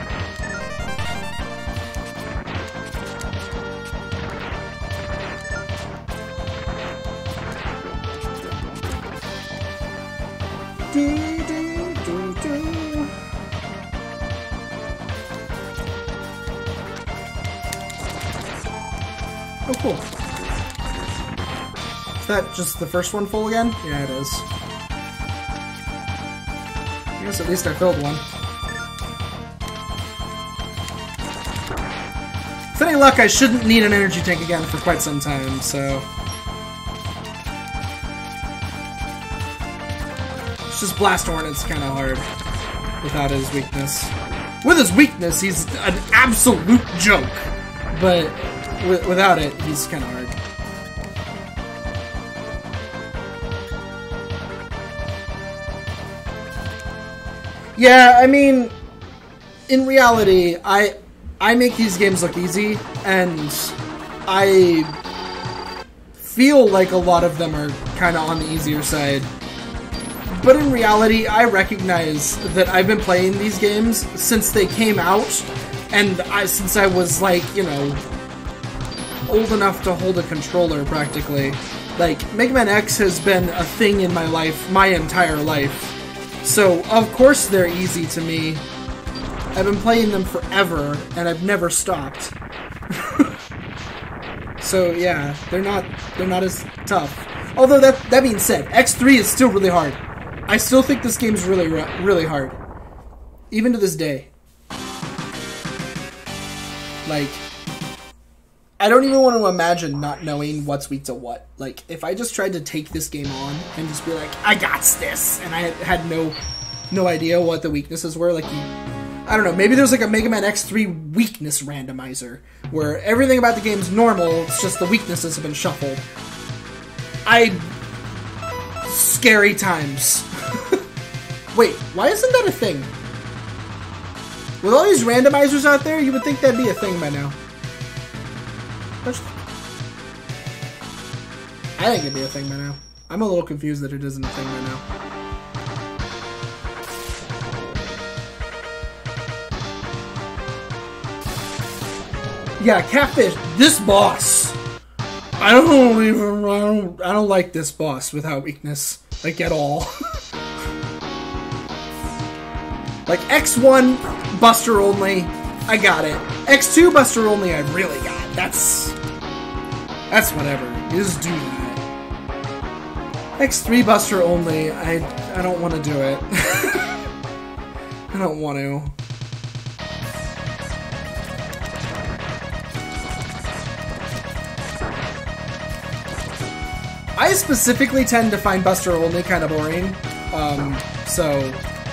Oh, cool. Is that just the first one full again? Yeah, it is. I guess at least I filled one. With any luck, I shouldn't need an energy tank again for quite some time, so... It's just Blast Hornet's kinda hard without his weakness. With his weakness, he's an absolute joke, but without it, he's kinda hard. Yeah, I mean, in reality, I make these games look easy, and I feel like a lot of them are kind of on the easier side. But in reality, I recognize that I've been playing these games since they came out, and since I was like, you know, old enough to hold a controller, practically. Like, Mega Man X has been a thing in my life, my entire life. So, of course they're easy to me. I've been playing them forever, and I've never stopped. So, yeah, they're not as tough. Although, that being said, X3 is still really hard. I still think this game's really, really hard. Even to this day. Like, I don't even want to imagine not knowing what's weak to what. Like, if I just tried to take this game on and just be like, I got this, and I had no idea what the weaknesses were, like, I don't know, maybe there's like a Mega Man X3 weakness randomizer, where everything about the game's normal, it's just the weaknesses have been shuffled. Scary times. Wait, why isn't that a thing? With all these randomizers out there, you would think that'd be a thing by now. I think it'd be a thing by now. I'm a little confused that it isn't a thing by now. Yeah, Catfish, this boss. I don't like this boss without weakness, like, at all. Like, X1 Buster only, I got it. X2 Buster only, I really got. That's whatever. You just do that. X3 Buster only, I don't want to do it. I don't want to. I specifically tend to find Buster only kind of boring. So,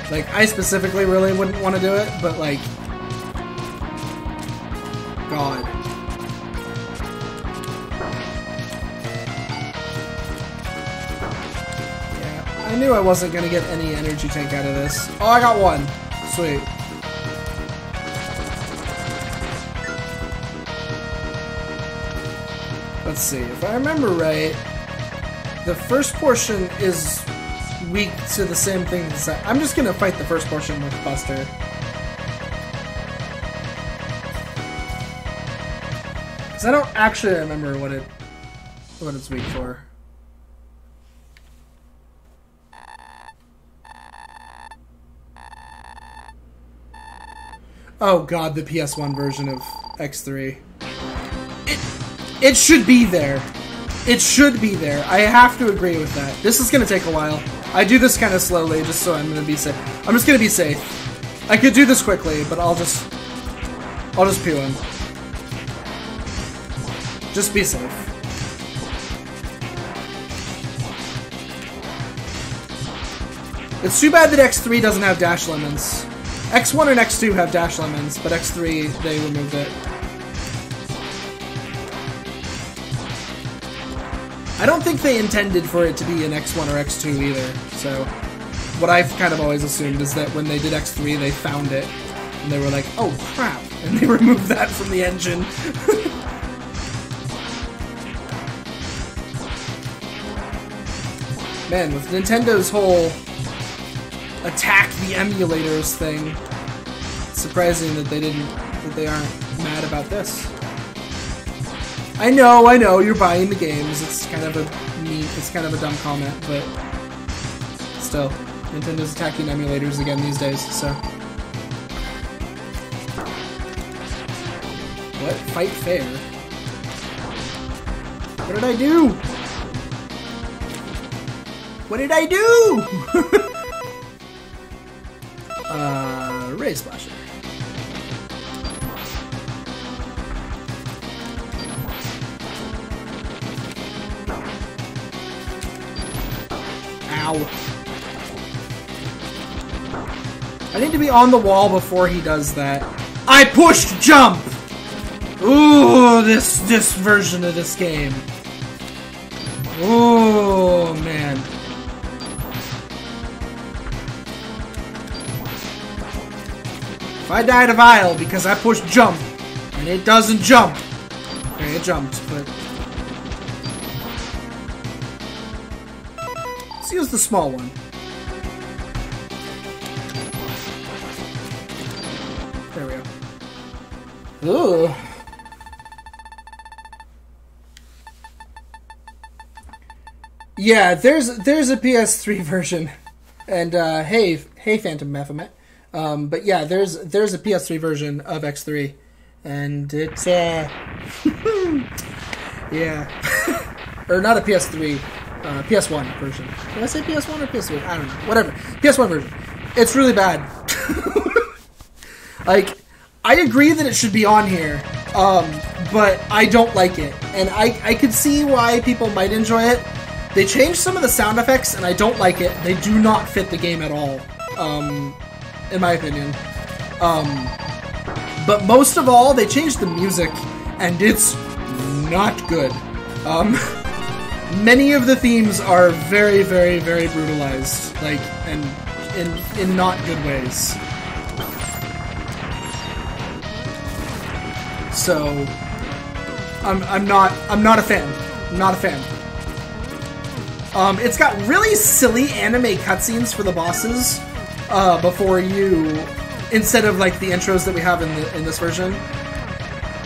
like, I specifically really wouldn't want to do it, but, like, God. Yeah, I knew I wasn't going to get any energy tank out of this. Oh, I got one. Sweet. Let's see, if I remember right, the first portion is weak to the same thing as that. I'm just gonna fight the first portion with Buster. Because I don't actually remember what it's weak for. Oh god, the PS1 version of X3. It should be there. It should be there. I have to agree with that. This is going to take a while. I do this kind of slowly just so I'm going to be safe. I'm just going to be safe. I could do this quickly, but I'll just pew him. Just be safe. It's too bad that X3 doesn't have dash lemons. X1 and X2 have dash lemons, but X3, they removed it. I don't think they intended for it to be an X1 or X2 either, so what I've kind of always assumed is that when they did X3, they found it, and they were like, oh crap, and they removed that from the engine. Man, with Nintendo's whole attack the emulators thing, it's surprising that they aren't mad about this. I know, you're buying the games. It's kind of a dumb comment, but still, Nintendo's attacking emulators again these days, so. What? Fight fair? What did I do? What did I do? Ray Splasher. I need to be on the wall before he does that. I pushed jump! Ooh, this version of this game. Ooh, man. If I die to Vile because I pushed jump, and it doesn't jump. Okay, it jumped, but... Let's use the small one. There we go. Ooh. Yeah, there's a PS3 version, and hey, Phantom Baphomet. But yeah, there's a PS3 version of X3, and it's yeah, or not a PS3, PS1 version. Did I say PS1 or PS3? I don't know. Whatever, PS1 version. It's really bad. Like, I agree that it should be on here, but I don't like it, and I could see why people might enjoy it. They changed some of the sound effects, and I don't like it. They do not fit the game at all, in my opinion. But most of all, they changed the music, and it's not good. Many of the themes are very, very, very brutalized, like, and in not good ways. So, I'm not a fan. I'm not a fan. It's got really silly anime cutscenes for the bosses before you, instead of like the intros that we have in this version.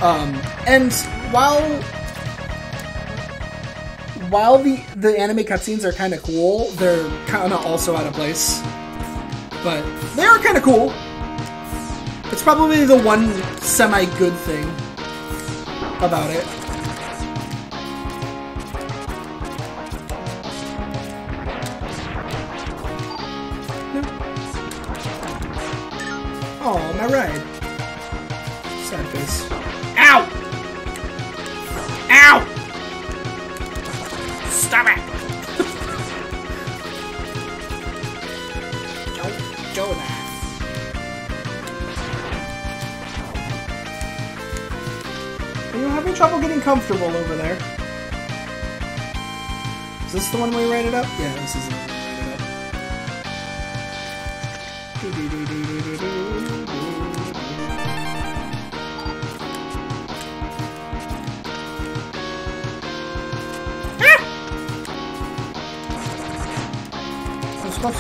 And while the anime cutscenes are kind of cool, they're kind of also out of place. But they are kind of cool. It's probably the one semi-good thing about it. Oh, my ride. Sad face. Ow! Ow! Stop it! Don't do that. Are you having trouble getting comfortable over there? Is this the one we rated up? Yeah, this is the one we rated up. Close.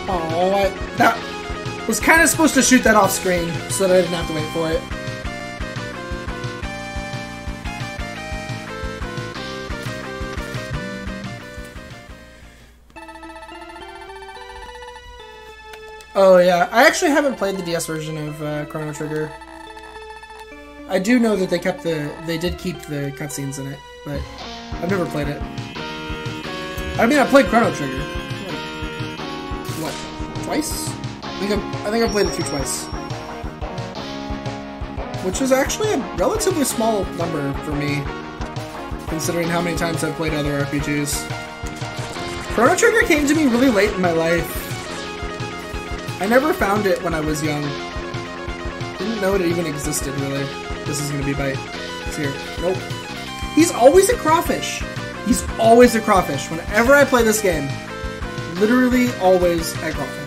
Oh, that was kind of supposed to shoot that off screen so that I didn't have to wait for it. Oh yeah, I actually haven't played the DS version of Chrono Trigger. I do know that they did keep the cutscenes in it, but I've never played it. I mean, I played Chrono Trigger. What? Twice? I think I played it through twice, which is actually a relatively small number for me, considering how many times I've played other RPGs. Chrono Trigger came to me really late in my life. I never found it when I was young. Didn't know it even existed, really. This is gonna be bite. It's here. Nope. He's always a crawfish. He's always a crawfish. Whenever I play this game, literally always a crawfish.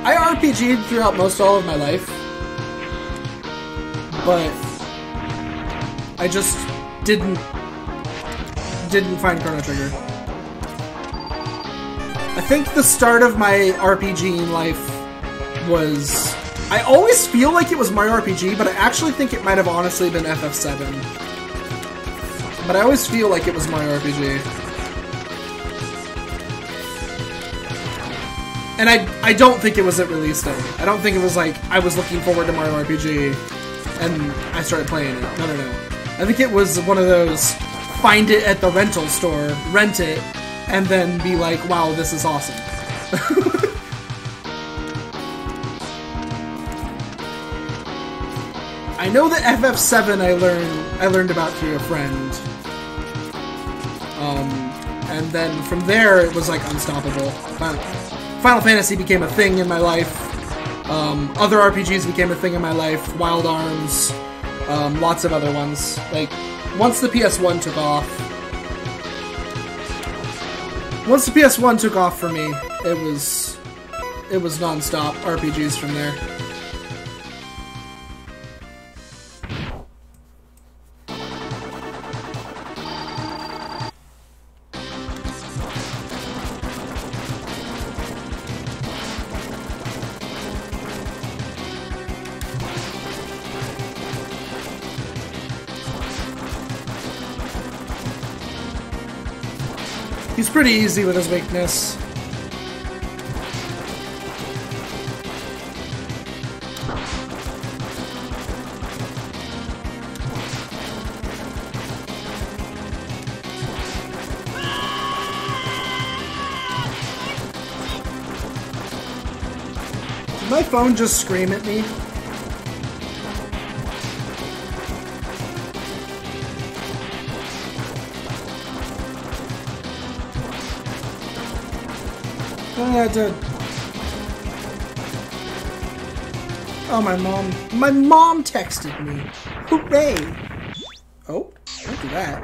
I RPG'd throughout most all of my life, but I just didn't find Chrono Trigger. I think the start of my RPGing life was... I always feel like it was Mario RPG, but I actually think it might have honestly been FF7. But I always feel like it was Mario RPG. And I don't think it was at release day. I don't think it was like, I was looking forward to Mario RPG, and I started playing it. No. I think it was one of those, find it at the rental store, rent it, and then be like, wow, this is awesome. I know that FF7 I learned about through a friend. And then from there, it was like unstoppable. Final Fantasy became a thing in my life. Other RPGs became a thing in my life. Wild Arms, lots of other ones. Like, once the PS1 took off, Once the PS1 took off for me, it was non-stop RPGs from there. He's pretty easy with his weakness. Did my phone just scream at me? I did. Oh, my mom. My mom texted me. Hooray! Oh, don't do that.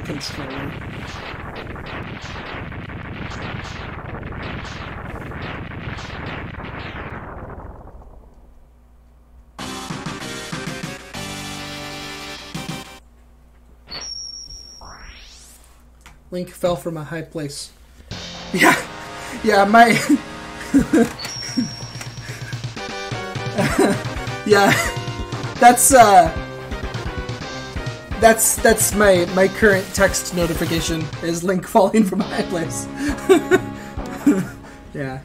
Controller. Link fell from a high place. Yeah. Yeah, my... yeah, that's my current text notification is Link falling from a high place. Yeah.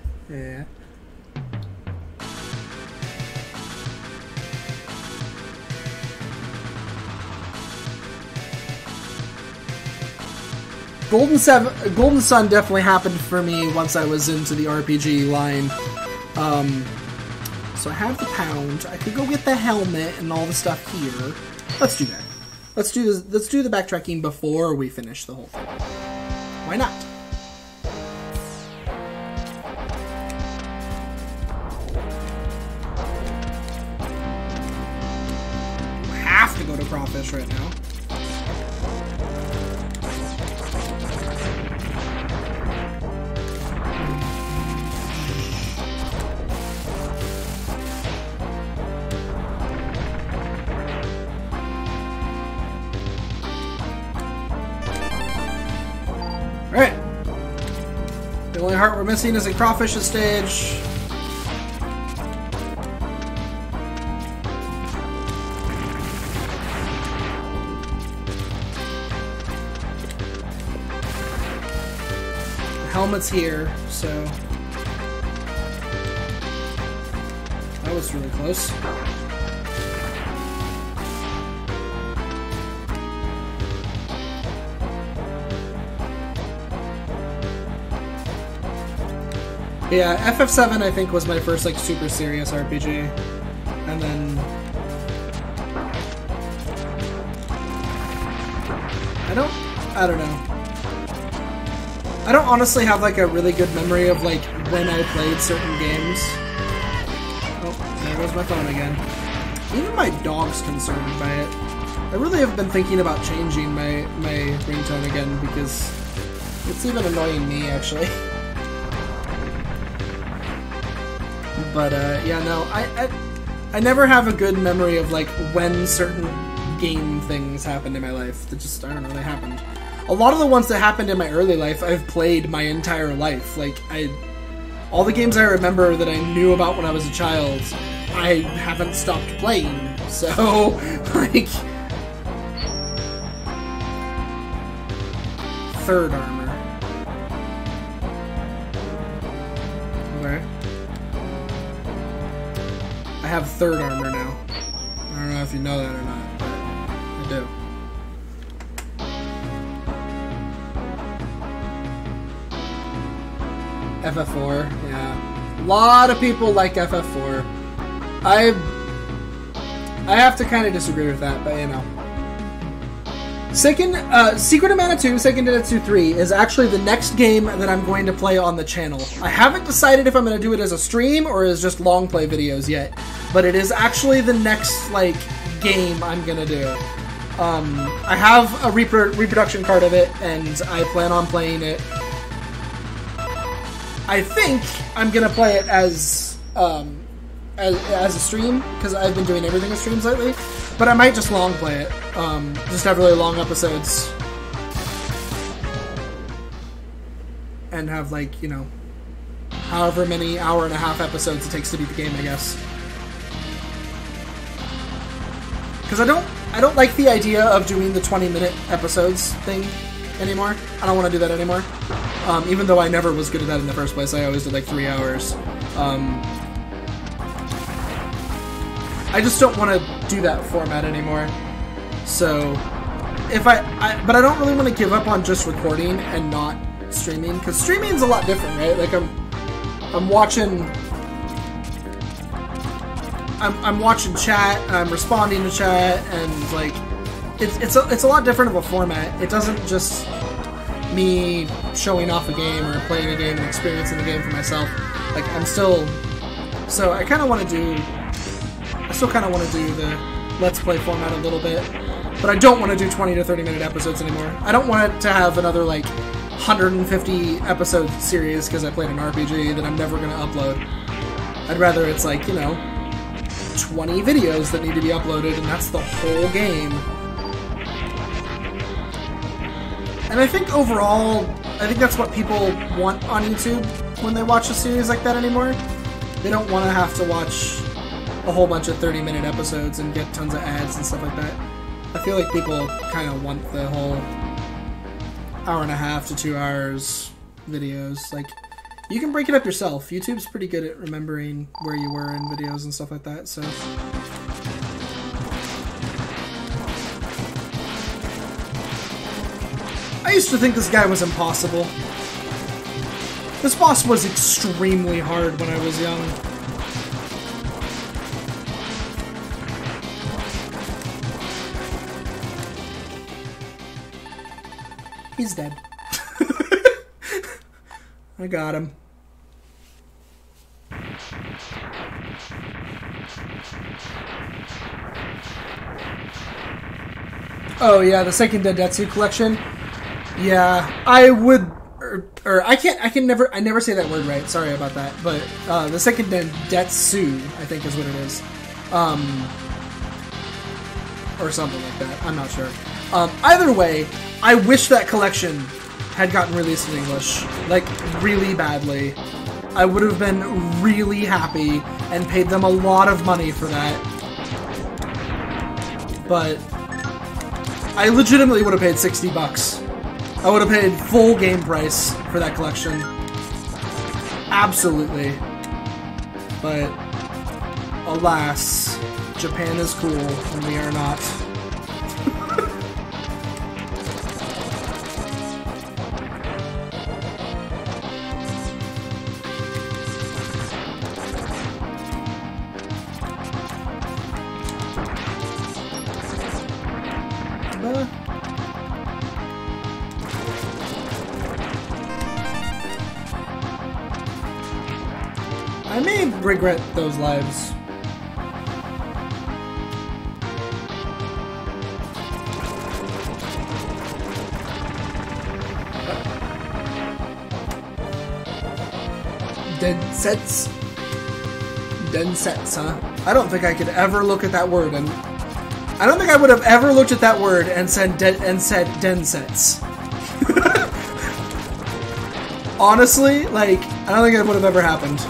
Golden Sun definitely happened for me once I was into the RPG line. So I have the pound. I could go get the helmet and all the stuff here. Let's do that. Let's do the backtracking before we finish the whole thing. Why not? I have to go to Crawfish right now. The only heart we're missing is in Crawfish's stage. The helmet's here, so that was really close. Yeah, FF7 I think was my first like super serious RPG, and then I don't know. I don't honestly have like a really good memory of like when I played certain games. Oh, there goes my phone again. Even my dog's concerned by it. I really have been thinking about changing my ringtone again because it's even annoying me actually. But, yeah, no, I never have a good memory of, like, when certain game things happened in my life. That just, I don't know, they happened. A lot of the ones that happened in my early life, I've played my entire life. Like, all the games I remember that I knew about when I was a child, I haven't stopped playing. So, like... Third armor. Okay. I have third armor now. I don't know if you know that or not, but I do. FF4, yeah. A lot of people like FF4. I have to kind of disagree with that, but you know. Secret of Mana 2, Seiken Densetsu 3 is actually the next game that I'm going to play on the channel. I haven't decided if I'm going to do it as a stream or as just long play videos yet, but it is actually the next, like, game I'm going to do. I have a reproduction card of it, and I plan on playing it I think I'm gonna play it as a stream, because I've been doing everything as streams lately. But I might just long play it. Just have really long episodes. And have, like, you know, however many hour-and-a-half episodes it takes to beat the game, I guess. Because I don't like the idea of doing the 20-minute episodes thing anymore. I don't want to do that anymore. Even though I never was good at that in the first place. I always did, like, 3 hours. I just don't want to do that format anymore. So, but I don't really want to give up on just recording and not streaming, because streaming's a lot different, right? Like, I'm watching chat, and I'm responding to chat, and, like, it's a lot different of a format. It doesn't just me showing off a game or playing a game and experiencing the game for myself. Like, so I still kind of want to do the Let's Play format a little bit, but I don't want to do 20 to 30 minute episodes anymore. I don't want it to have another, like, 150 episode series because I played an RPG that I'm never going to upload. I'd rather it's, like, you know, 20 videos that need to be uploaded, and that's the whole game. And I think overall, I think that's what people want on YouTube when they watch a series like that anymore. They don't want to have to watch a whole bunch of 30-minute episodes and get tons of ads and stuff like that. I feel like people kind of want the whole hour-and-a-half to 2 hours videos. Like, you can break it up yourself. YouTube's pretty good at remembering where you were in videos and stuff like that, so... I used to think this guy was impossible. This boss was extremely hard when I was young. He's dead. I got him. Oh yeah, the second Densetsu collection. Yeah, I would, or I never say that word right. Sorry about that. But the second Densetsu, I think, is what it is, or something like that. I'm not sure. Either way, I wish that collection had gotten released in English, like, really badly. I would have been really happy and paid them a lot of money for that. But I legitimately would have paid $60. I would have paid full game price for that collection. Absolutely. But alas, Japan is cool and we are not. I may regret those lives. Densets, huh? I don't think I could ever look at that word, and I don't think I would have ever looked at that word and said Densets. Honestly, like, I don't think it would have ever happened.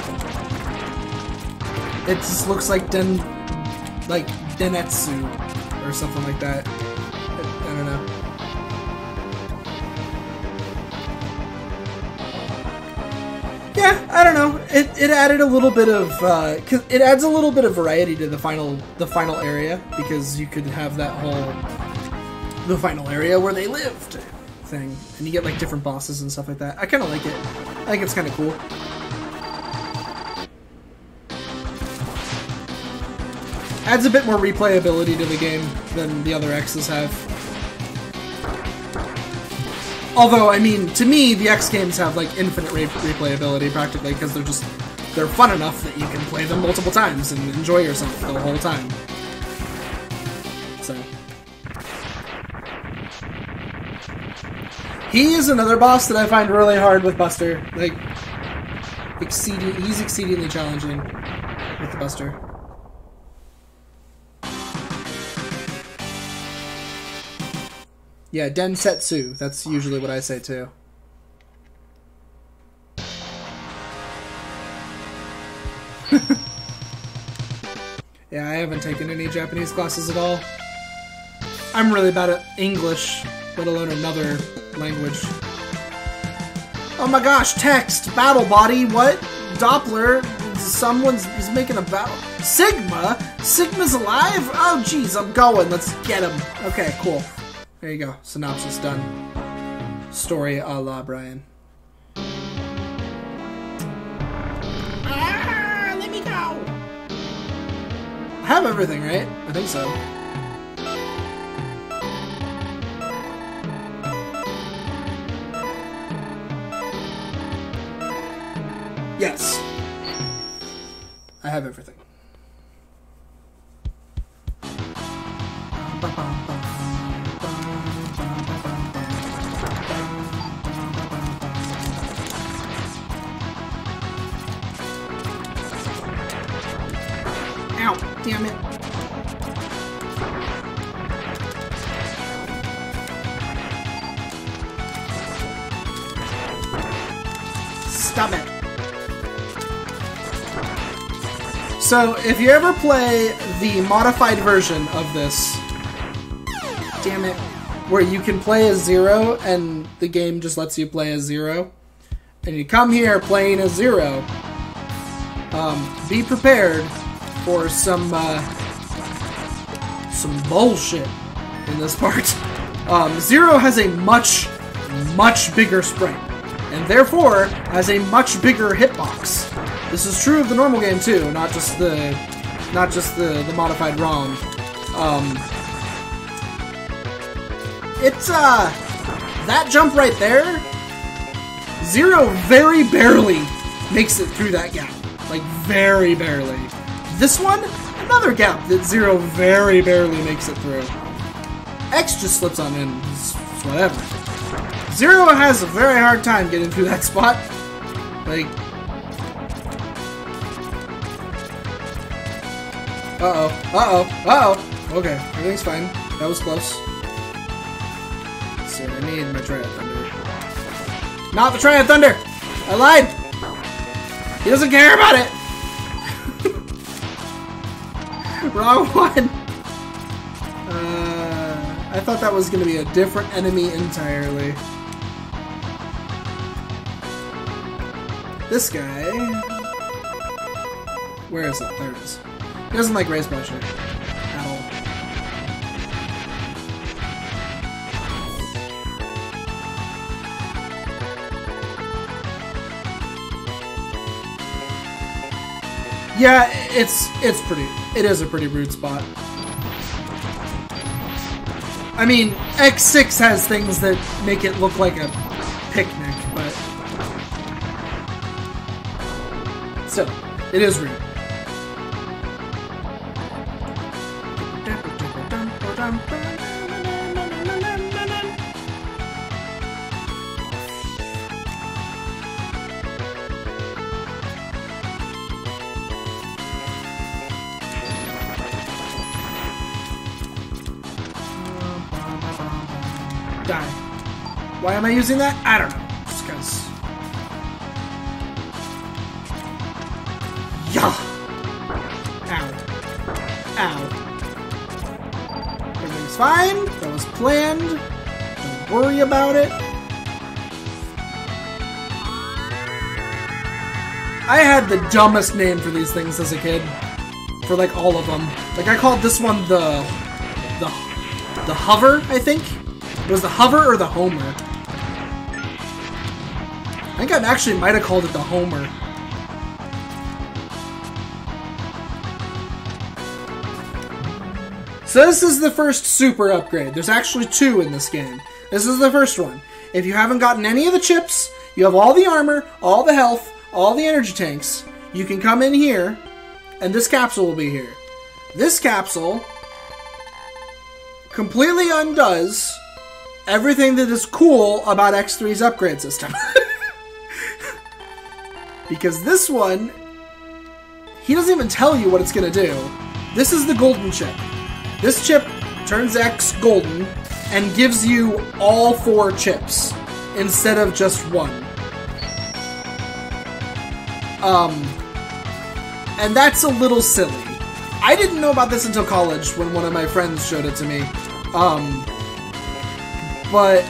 It just looks like Denetsu or something like that. I don't know. Yeah, I don't know. It added a little bit of cause it adds a little bit of variety to the final area, because you could have that whole the final area where they lived thing, and you get, like, different bosses and stuff like that. I kind of like it. I think it's kind of cool. Adds a bit more replayability to the game than the other X's have. Although, I mean, to me, the X games have, like, infinite replayability, practically, because they're fun enough that you can play them multiple times and enjoy yourself the whole time. So. He is another boss that I find really hard with Buster. Like, he's exceedingly challenging with the Buster. Yeah, Densetsu. That's usually what I say too. Yeah, I haven't taken any Japanese classes at all. I'm really bad at English, let alone another language. Oh my gosh, text! Battle body, what? Doppler? He's making a battle. Sigma? Sigma's alive? Oh jeez, I'm going. Let's get him. Okay, cool. There you go. Synopsis done. Story a la Brian. Let me go! I have everything, right? I think so. Yes. I have everything. Ow, damn it. Stop it. So, if you ever play the modified version of this, damn it, where you can play as Zero and the game just lets you play as Zero, and you come here playing as Zero, be prepared for some bullshit in this part. Zero has a much bigger sprite, and therefore has a much bigger hitbox. This is true of the normal game too, not just the modified ROM. It's that jump right there, Zero very barely makes it through that gap. Like very barely. This one, another gap that Zero very barely makes it through. X just slips on in, it's whatever. Zero has a very hard time getting through that spot. Like, okay, everything's fine. That was close. So I need my Triad Thunder. Not the Triad Thunder! I lied! He doesn't care about it! Wrong one! I thought that was going to be a different enemy entirely. This guy... Where is it? There it is. He doesn't like raised pressure at all. Yeah, it is a pretty rude spot. I mean, X6 has things that make it look like a picnic, but still, it is rude. Die. Why am I using that? I don't know. Just because. Yeah. Ow. Everything's fine. That was planned. Don't worry about it. I had the dumbest name for these things as a kid. For like all of them. Like I called this one the Hover, I think. It was the Hover or the Homer. I think I actually might have called it the Homer. So this is the first super upgrade. There's actually 2 in this game. This is the first one. If you haven't gotten any of the chips, you have all the armor, all the health, all the energy tanks, you can come in here, and this capsule will be here. This capsule completely undoes everything that is cool about X3's upgrade system. Because this one, he doesn't even tell you what it's going to do. This is the golden chip. This chip turns X golden and gives you all 4 chips instead of just 1. And that's a little silly. I didn't know about this until college when one of my friends showed it to me. But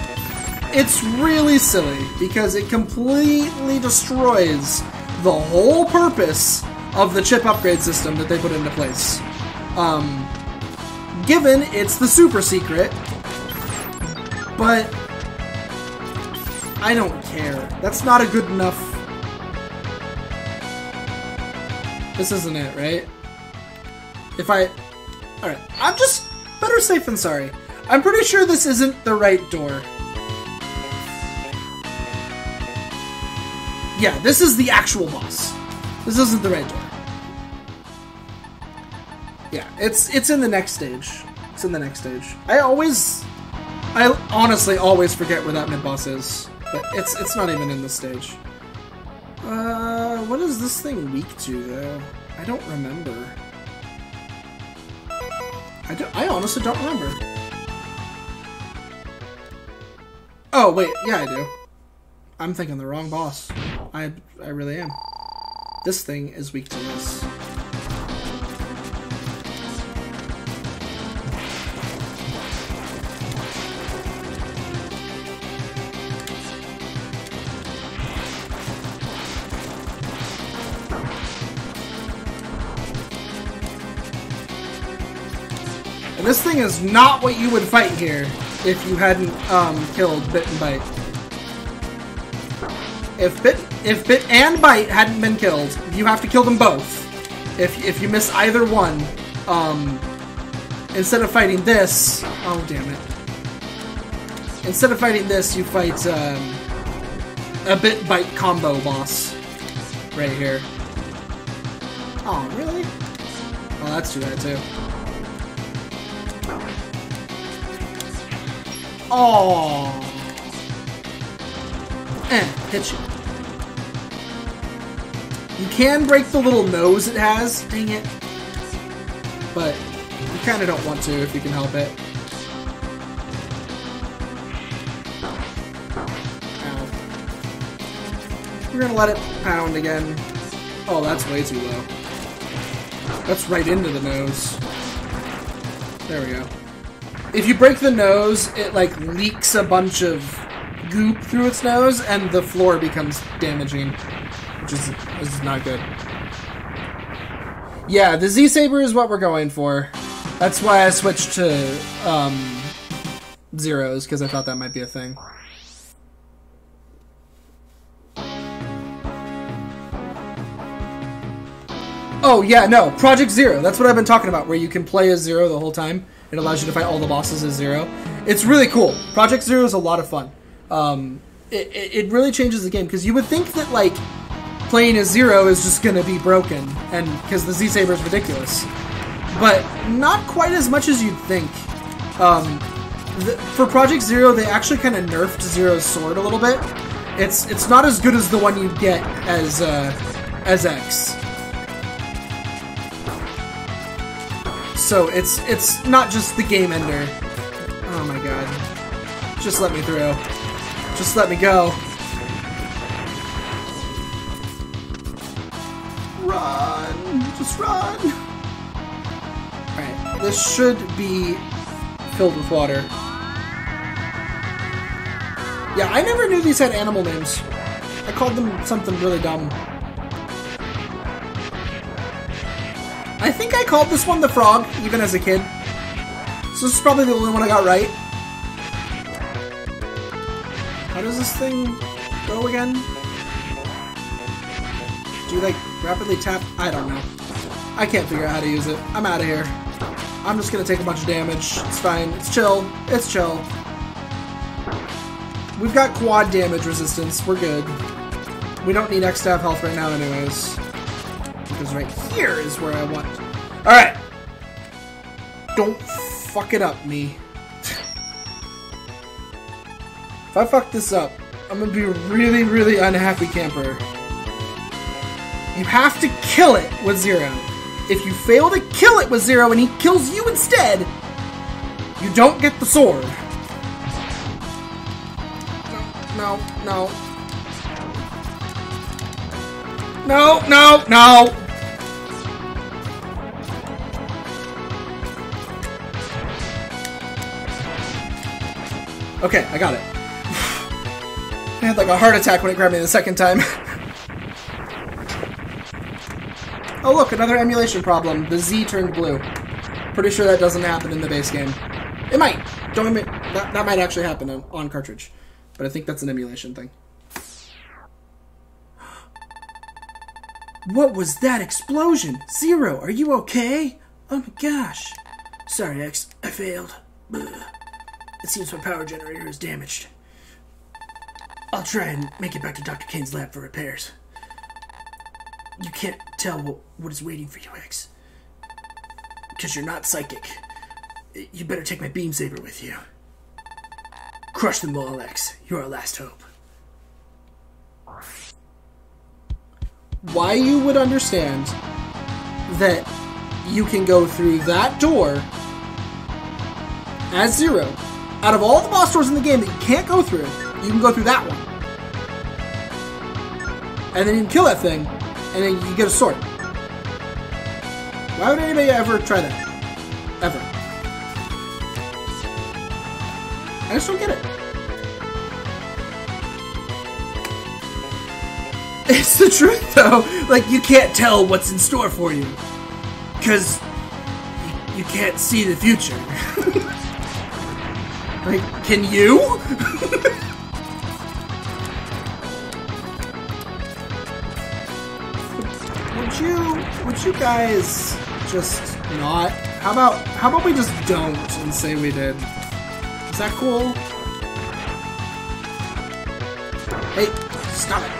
it's really silly because it completely destroys the whole purpose of the chip upgrade system that they put into place. Given it's the super secret, but I don't care. That's not a good enough... This isn't it, right? Alright, I'm just better safe than sorry. I'm pretty sure this isn't the right door. Yeah, this is the actual boss. This isn't the right door. Yeah, it's in the next stage. It's in the next stage. I honestly always forget where that mid-boss is. But it's not even in this stage. What is this thing weak to, though? I don't remember. I honestly don't remember. Oh, wait, yeah, I do. I'm thinking the wrong boss. I really am. This thing is weak to this. And this thing is not what you would fight here if you hadn't killed Bit and Bite. If Bit and Bite hadn't been killed, you have to kill them both. If you miss either one, instead of fighting this, oh damn it! Instead of fighting this, you fight a Bit Bite combo boss right here. Oh really? Oh, that's too bad too. Oh, hit you. You can break the little nose it has, dang it. But you kind of don't want to if you can help it. Ow. We're gonna let it pound again. Oh, that's way too low. That's right into the nose. There we go. If you break the nose, it like leaks a bunch of goop through its nose, and the floor becomes damaging, which is not good. Yeah, the Z-Saber is what we're going for. That's why I switched to Zeros, because I thought that might be a thing. Oh yeah, no, Project Zero. That's what I've been talking about, where you can play as Zero the whole time. It allows you to fight all the bosses as Zero. It's really cool. Project Zero is a lot of fun. It really changes the game, because you would think that like playing as Zero is just going to be broken, and because the Z-Saber is ridiculous, but not quite as much as you'd think. For Project Zero, they actually kind of nerfed Zero's sword a little bit. It's not as good as the one you get as X. So it's not just the game ender. Oh my god. Just let me through. Just let me go. Run! Just run! Alright, this should be filled with water. Yeah, I never knew these had animal names. I called them something really dumb. I think I called this one the frog, even as a kid. So this is probably the only one I got right. How does this thing go again? Do you, like, rapidly tap? I don't know. I can't figure out how to use it. I'm out of here. I'm just gonna take a bunch of damage. It's fine. It's chill. It's chill. We've got quad damage resistance. We're good. We don't need X to have health right now anyways. Because right here is where I want. Alright. Don't fuck it up, me. If I fuck this up, I'm gonna be a really, really unhappy camper. You have to kill it with Zero. If you fail to kill it with Zero and he kills you instead, you don't get the sword. No, no. No, no, no! Okay, I got it. I had like a heart attack when it grabbed me the second time. Oh look, another emulation problem. The Z turned blue. Pretty sure that doesn't happen in the base game. It might. Don't admit that might actually happen on cartridge. But I think that's an emulation thing. What was that explosion? Zero, are you okay? Oh my gosh. Sorry, X. I failed. Ugh. It seems my power generator is damaged. I'll try and make it back to Dr. Kane's lab for repairs. You can't tell what is waiting for you, X. Because you're not psychic. You better take my beam saber with you. Crush them all, X. You're our last hope. Why you would understand that you can go through that door as Zero. Out of all the boss doors in the game that you can't go through, you can go through that one. And then you can kill that thing, and then you get a sword. Why would anybody ever try that? Ever. I just don't get it. It's the truth, though. Like, you can't tell what's in store for you. Because you can't see the future. Like, can you? Would you guys just not? How about we just don't and say we did? Is that cool? Hey, stop it.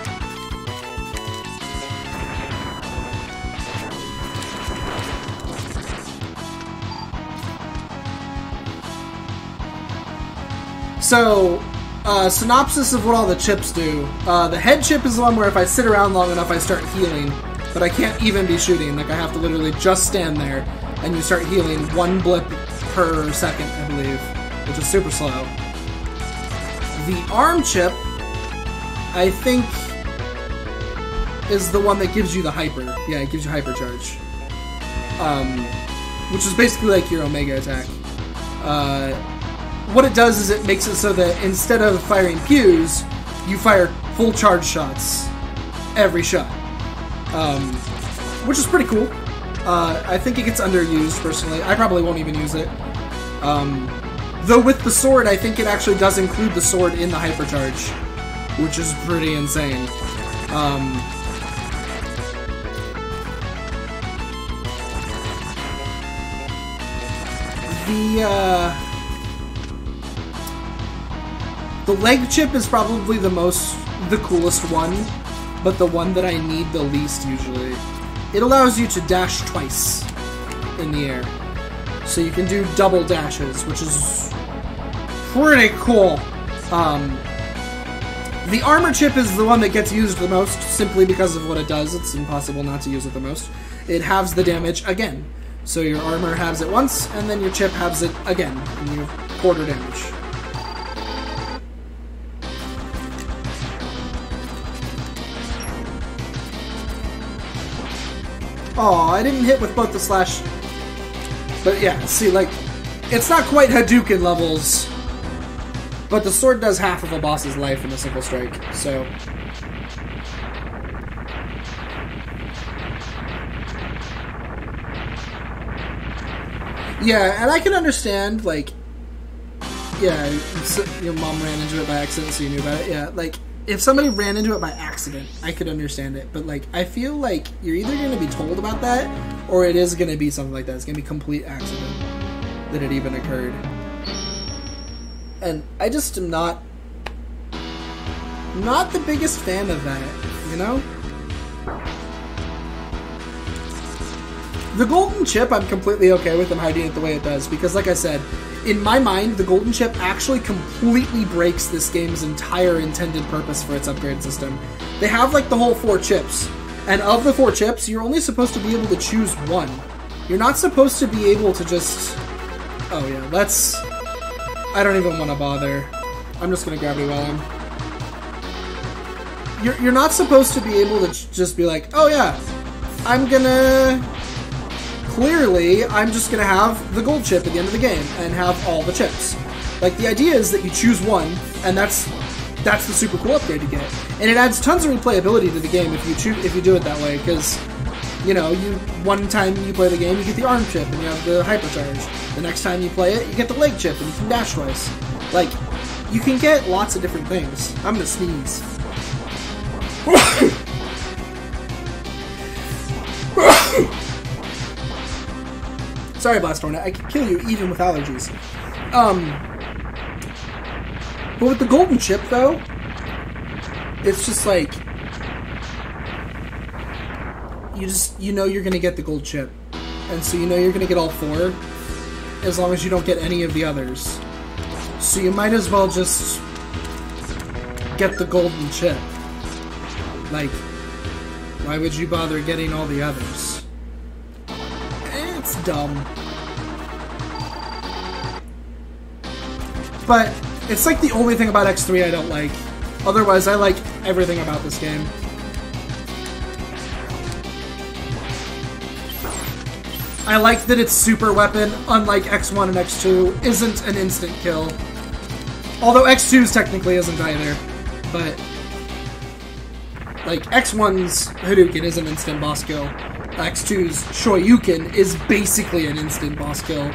So, synopsis of what all the chips do. The head chip is the one where if I sit around long enough I start healing, but I can't even be shooting. Like, I have to literally just stand there, and you start healing 1 blip per second, I believe, which is super slow. The arm chip, I think, is the one that gives you the hyper. Yeah, it gives you hypercharge. Which is basically like your Omega attack. What it does is it makes it so that instead of firing pews, you fire full charge shots every shot. Which is pretty cool. I think it gets underused, personally. I probably won't even use it. Though with the sword, I think it actually does include the sword in the hypercharge, which is pretty insane. The leg chip is probably the coolest one, but the one that I need the least usually. It allows you to dash twice in the air. So you can do double dashes, which is pretty cool. The armor chip is the one that gets used the most, simply because of what it does. It's impossible not to use it the most. It halves the damage again. So your armor halves it once, and then your chip halves it again, and you have quarter damage. Oh, I didn't hit with both the slash. But yeah, see, like, it's not quite Hadouken levels, but the sword does half of a boss's life in a single strike, so. Yeah, and I can understand, like, yeah, your mom ran into it by accident, so you knew about it. Yeah, like, if somebody ran into it by accident, I could understand it. But, like, I feel like you're either going to be told about that, or it is going to be something like that. It's going to be complete accident that it even occurred. And I just am not the biggest fan of that, you know? The golden chip, I'm completely okay with them hiding it the way it does, because like I said, in my mind, the golden chip actually completely breaks this game's entire intended purpose for its upgrade system. They have, like, the whole 4 chips, And of the 4 chips, you're only supposed to be able to choose one. You're not supposed to be able to just... Oh yeah, that's... I don't even want to bother. I'm just gonna Gravity Well him. You're not supposed to be able to just be like, oh yeah, I'm gonna... Clearly, I'm just gonna have the gold chip at the end of the game and have all the chips. Like, the idea is that you choose one, and that's the super cool upgrade to get. And it adds tons of replayability to the game if you do it that way, because, you know, one time you play the game, you get the arm chip and you have the hypercharge. The next time you play it, you get the leg chip and you can dash twice. Like, you can get lots of different things. I'm gonna sneeze. Sorry, Blast Hornet, I can kill you even with allergies. But with the golden chip, though, it's just like, you know you're gonna get the gold chip. And so you know you're gonna get all 4, as long as you don't get any of the others. So you might as well just get the golden chip. Like, why would you bother getting all the others? It's dumb. But it's like the only thing about X3 I don't like. Otherwise, I like everything about this game. I like that its super weapon, unlike X1 and X2, isn't an instant kill. Although X2's technically isn't either. But, like, X1's Hadouken is an instant boss kill. X2's Shoryuken is basically an instant boss kill.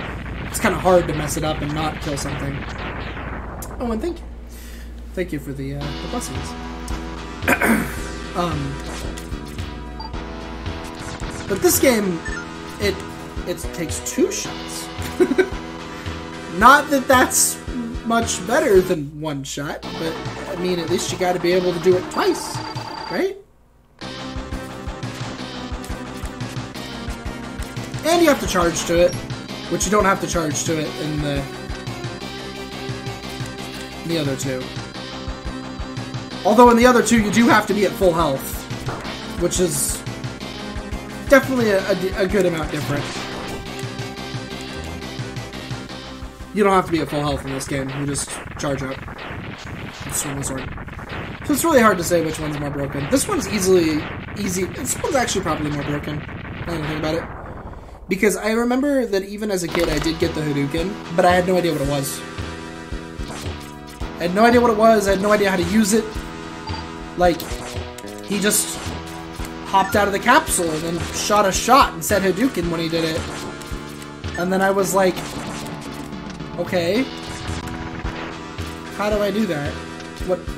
It's kind of hard to mess it up and not kill something. Oh, and thank you. Thank you for the blessings. But this game, it takes 2 shots. Not that that's much better than 1 shot, but I mean, at least you got to be able to do it twice, right? And you have to charge to it, which you don't have to charge to it in the other 2. Although in the other 2, you do have to be at full health, which is definitely a good amount different. You don't have to be at full health in this game. You just charge up and swing the sword. So it's really hard to say which one's more broken. This one's easy. This one's actually probably more broken. I don't think about it. Because I remember that even as a kid, I did get the Hadouken, but I had no idea what it was. I had no idea what it was. I had no idea how to use it. Like, he just hopped out of the capsule and then shot a shot and said Hadouken when he did it. And then I was like, okay, how do I do that?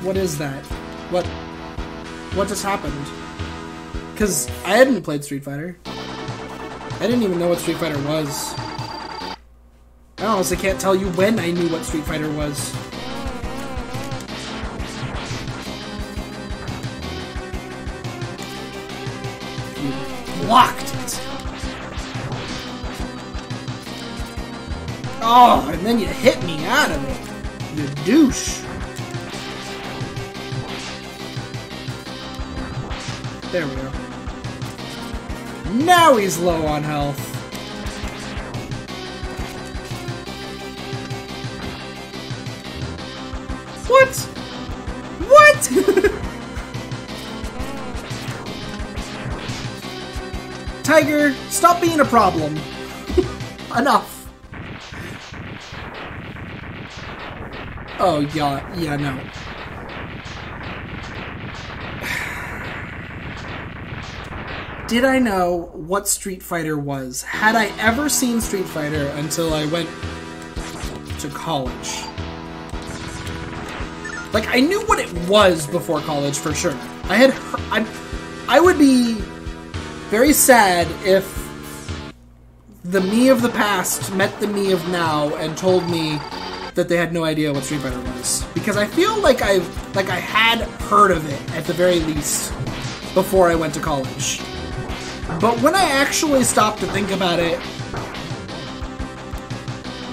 What is that? What just happened? Because I hadn't played Street Fighter. I didn't even know what Street Fighter was. I honestly can't tell you when I knew what Street Fighter was. You blocked it. Oh, and then you hit me out of it. You douche. There we go. Now he's low on health. What? What? Tiger, stop being a problem. Enough. Oh, yeah, no. Did I know what Street Fighter was? Had I ever seen Street Fighter until I went to college? Like, I knew what it was before college, for sure. I would be very sad if the me of the past met the me of now and told me that they had no idea what Street Fighter was. Because I feel like I had heard of it, at the very least, before I went to college. But when I actually stopped to think about it,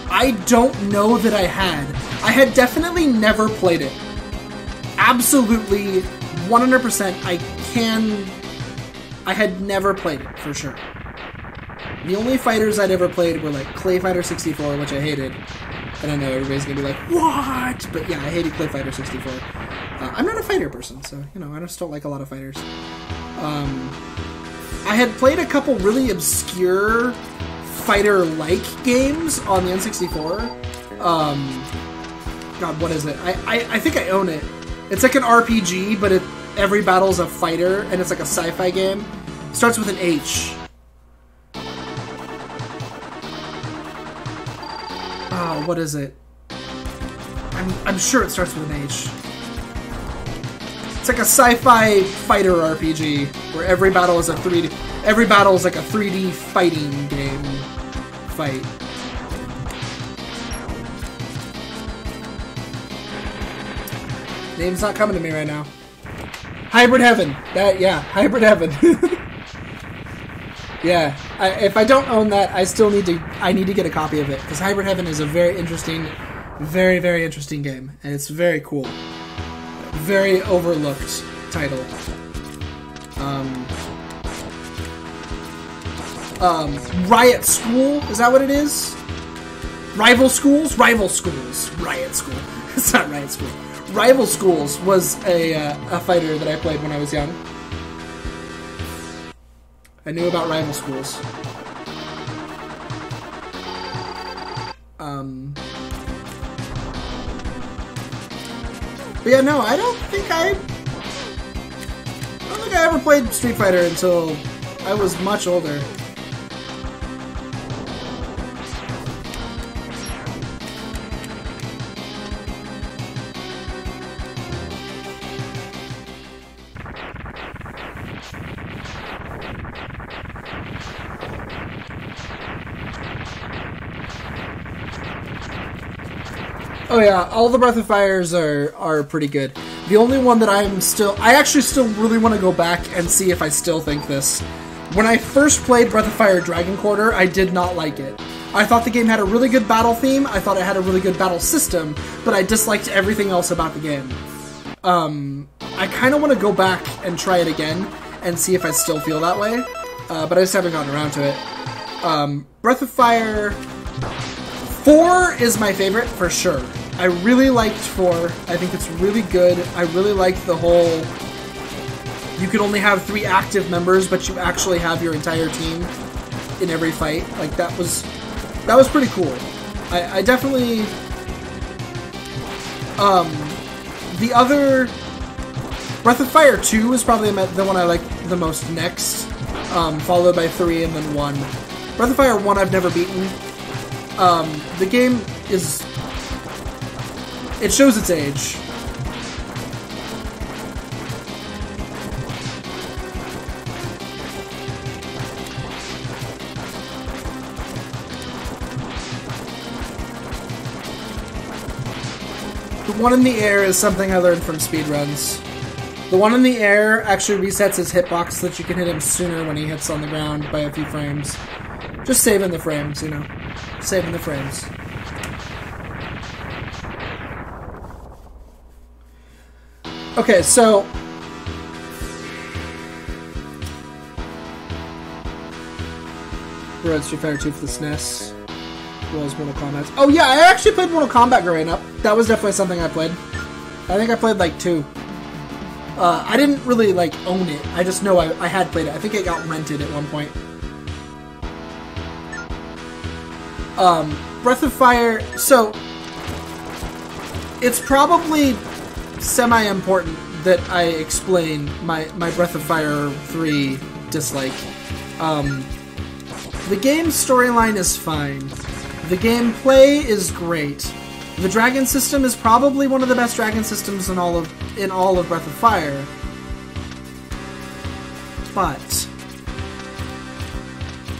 I don't know that I had. I had definitely never played it. Absolutely, 100%, I can I had never played it, for sure. The only fighters I'd ever played were like Clay Fighter 64, which I hated. And I know everybody's gonna be like, what? But yeah, I hated Clay Fighter 64. I'm not a fighter person, so, you know, I just don't like a lot of fighters. I had played a couple really obscure fighter-like games on the N64. God, what is it? I think I own it. It's like an RPG, but every battle's a fighter, and it's like a sci-fi game. It starts with an H. Oh, what is it? I'm sure it starts with an H. It's like a sci-fi fighter RPG where every battle is a 3D. Every battle is like a 3D fighting game fight. Name's not coming to me right now. Hybrid Heaven. Hybrid Heaven. Yeah, if I don't own that, I need to get a copy of it, because Hybrid Heaven is a very interesting, very, very interesting game, and it's very cool. Very overlooked title. Riot School, is that what it is? Rival Schools? Rival Schools. Riot School. It's not Riot School. Rival Schools was a fighter that I played when I was young. I knew about Rival Schools. But yeah, no, I don't think I ever played Street Fighter until I was much older. Oh yeah, all the Breath of Fires are pretty good. The only one that I actually still really want to go back and see if I still think this. When I first played Breath of Fire Dragon Quarter, I did not like it. I thought the game had a really good battle theme, I thought it had a really good battle system, but I disliked everything else about the game. I kind of want to go back and try it again and see if I still feel that way, but I just haven't gotten around to it. Breath of Fire 4 is my favorite for sure. I really liked 4. I think it's really good. I really like the whole... You can only have 3 active members, but you actually have your entire team in every fight. Like, that was pretty cool. I definitely... The other... Breath of Fire 2 is probably the one I like the most next, followed by 3 and then 1. Breath of Fire 1 I've never beaten. The game is... It shows its age. The one in the air is something I learned from speedruns. The one in the air actually resets his hitbox so that you can hit him sooner when he hits on the ground by a few frames. Just saving the frames, you know. Saving the frames. Okay, so... We're on Street Fighter 2 for the SNES. As well as Mortal Kombat. Oh yeah, I actually played Mortal Kombat growing up. That was definitely something I played. I think I played like 2. I didn't really like own it. I just know I had played it. I think it got rented at one point. Breath of Fire... So... It's probably semi-important that I explain my Breath of Fire 3 dislike. The game's storyline is fine. The gameplay is great. The dragon system is probably one of the best dragon systems in all of Breath of Fire. But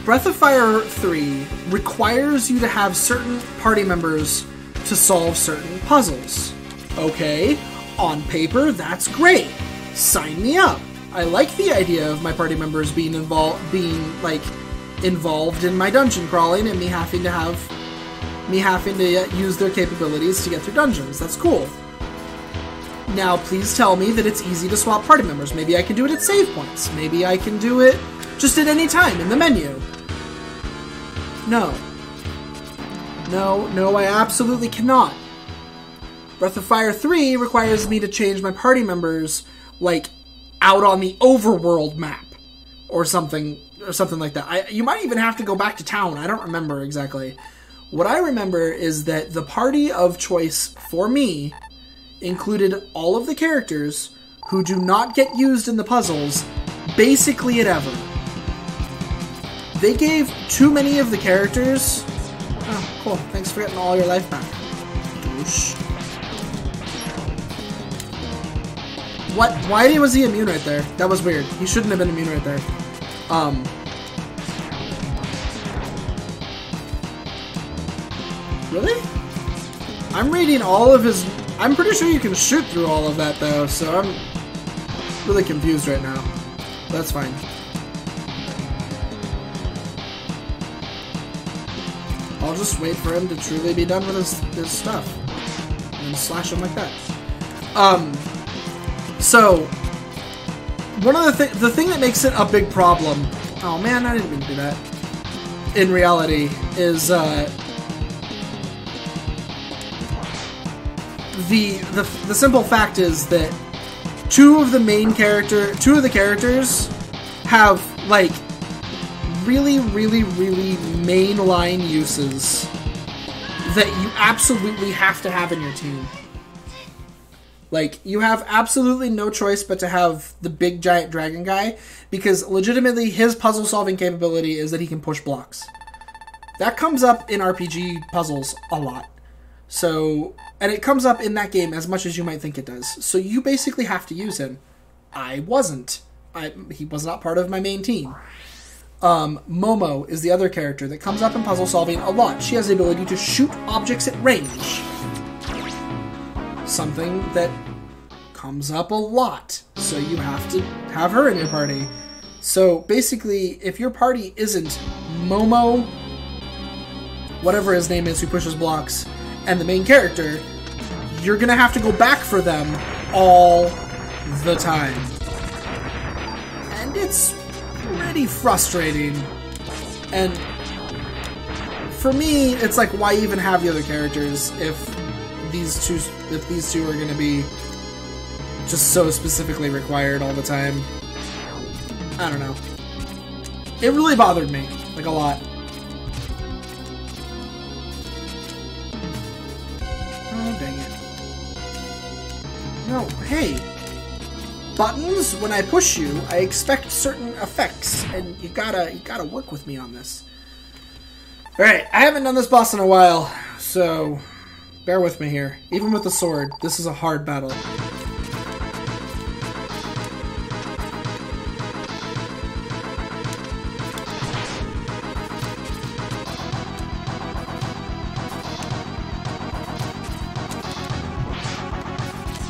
Breath of Fire 3 requires you to have certain party members to solve certain puzzles. Okay, on paper, that's great. Sign me up. I like the idea of my party members being involved in my dungeon crawling and me having to use their capabilities to get through dungeons. That's cool. Now, please tell me that it's easy to swap party members. Maybe I can do it at save points. Maybe I can do it just at any time in the menu. No. No, I absolutely cannot. Breath of Fire 3 requires me to change my party members, like, out on the overworld map. Or something like that. You might even have to go back to town. I don't remember exactly. What I remember is that the party of choice for me included all of the characters who do not get used in the puzzles basically at ever. They gave too many of the characters... Oh, cool. Thanks for getting all your life back. Douche. What? Why was he immune right there? That was weird. He shouldn't have been immune right there. Really? I'm reading all of his... I'm pretty sure you can shoot through all of that, though, so I'm really confused right now. That's fine. I'll just wait for him to truly be done with his stuff. And slash him like that. So... One of the thing that makes it a big problem... Oh man, I didn't mean to do that. In reality, is, The simple fact is that two of the characters have, like, really mainline uses that you absolutely have to have in your team. Like, you have absolutely no choice but to have the big giant dragon guy, because legitimately his puzzle solving capability is that he can push blocks. That comes up in RPG puzzles a lot. So, and it comes up in that game as much as you might think it does. So you basically have to use him. I wasn't. He was not part of my main team. Momo is the other character that comes up in puzzle solving a lot. She has the ability to shoot objects at range. Something that comes up a lot. So you have to have her in your party. So basically, if your party isn't Momo, whatever his name is, who pushes blocks, and the main character, you're gonna have to go back for them all the time. And it's pretty frustrating. And for me, it's like, why even have the other characters if these two are gonna be just so specifically required all the time? I don't know. It really bothered me, like, a lot. Oh, dang it. No, hey! Buttons, when I push you, I expect certain effects, and you gotta work with me on this. Alright, I haven't done this boss in a while, so bear with me here. Even with the sword, this is a hard battle.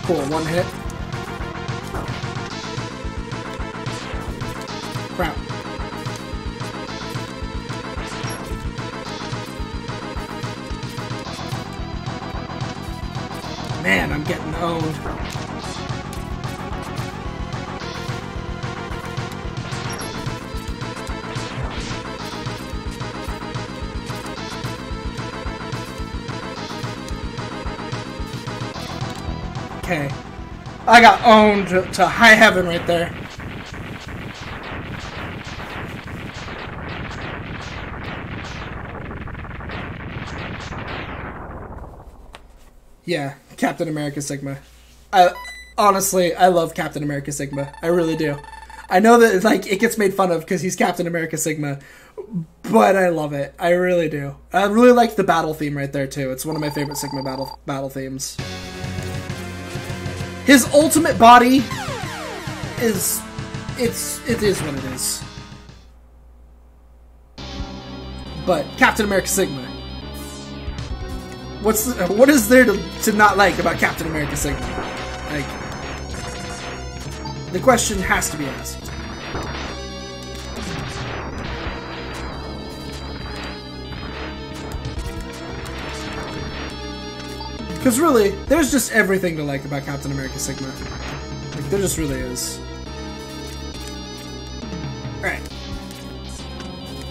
Cool, one hit. Crap. Man, I'm getting owned. Okay. I got owned to high heaven right there. Yeah, Captain America Sigma. Honestly, I love Captain America Sigma. I really do. I know that, like, it gets made fun of because he's Captain America Sigma, but I love it. I really do. I really like the battle theme right there too. It's one of my favorite Sigma battle themes. His ultimate body is it is what it is. But Captain America Sigma. What is there to not like about Captain America Sigma? Like, the question has to be asked. Because really, there's just everything to like about Captain America Sigma. Like, there just really is. Alright.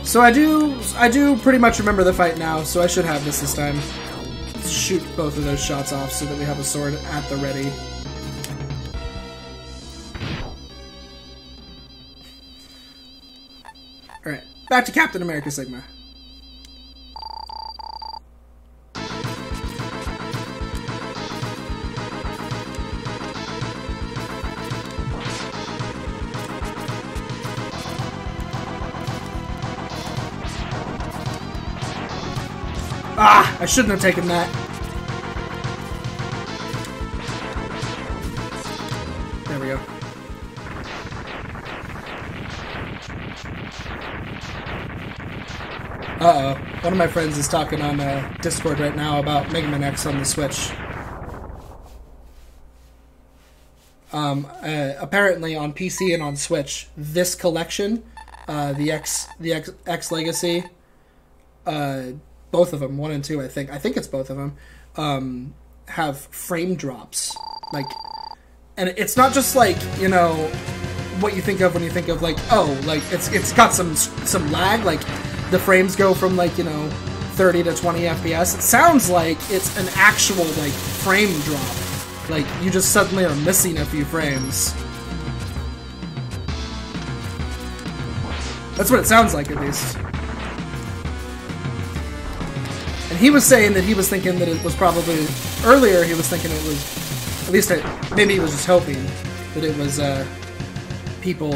So I do pretty much remember the fight now, so I should have this time. Let's shoot both of those shots off so that we have a sword at the ready. Alright, back to Captain America Sigma. Ah! I shouldn't have taken that. There we go. Uh-oh. One of my friends is talking on Discord right now about Mega Man X on the Switch. Apparently on PC and on Switch, this collection, the X Legacy, both of them, 1 and 2, I think it's both of them, have frame drops. Like, and it's not just like, you know, what you think of when you think of like, oh, like it's got some lag, like the frames go from like, you know, 30 to 20 FPS. It sounds like it's an actual like frame drop. Like you just suddenly are missing a few frames. That's what it sounds like, at least. And he was saying that he was thinking that it was probably earlier. He was thinking it was, at least maybe he was just hoping that it was people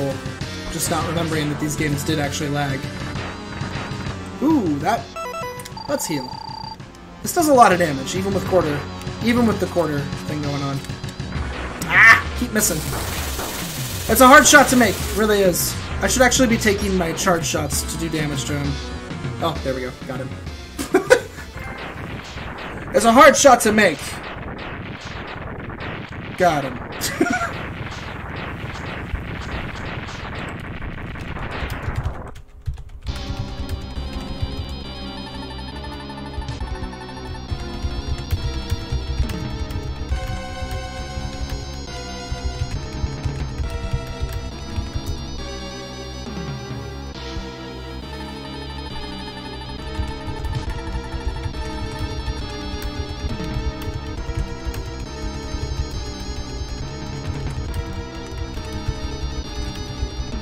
just not remembering that these games did actually lag. Ooh, let's heal. This does a lot of damage, even with the quarter thing going on. Ah, keep missing. It's a hard shot to make, it really is. I should actually be taking my charge shots to do damage to him. Oh, there we go, got him. It's a hard shot to make. Got him.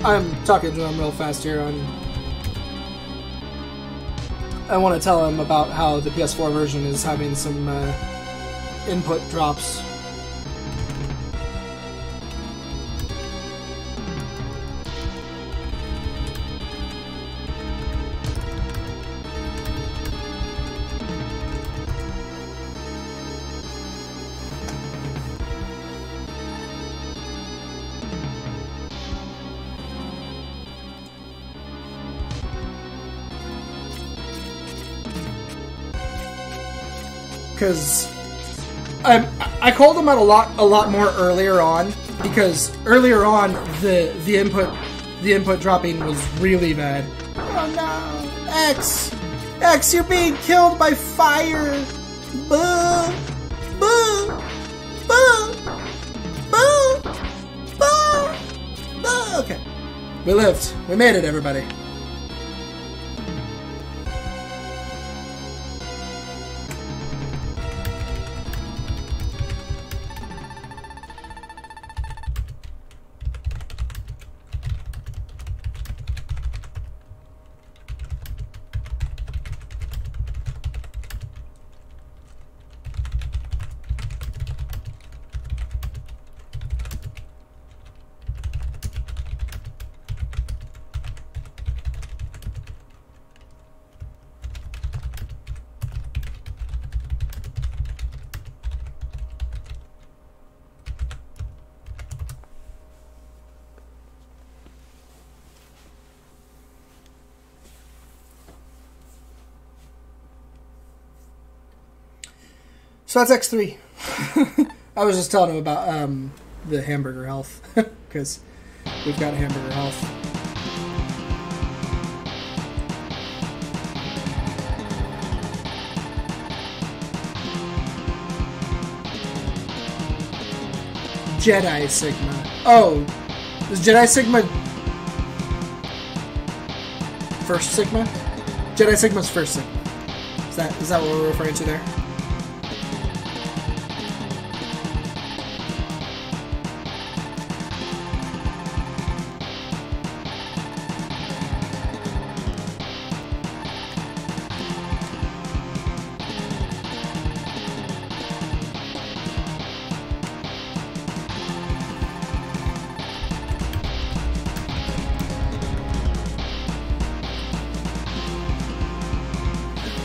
I'm talking to him real fast here I want to tell him about how the PS4 version is having some input drops. Because I called him out a lot more earlier on, because earlier on the input dropping was really bad. Oh no, X, you're being killed by fire. Boo, boo, boo, boo, boo, boo. Okay, we lived. We made it, everybody. So that's X3. I was just telling him about the hamburger health, because we've got hamburger health. Jedi Sigma. Oh, is Jedi Sigma first Sigma? Jedi Sigma's first Sigma. Is that what we're referring to there?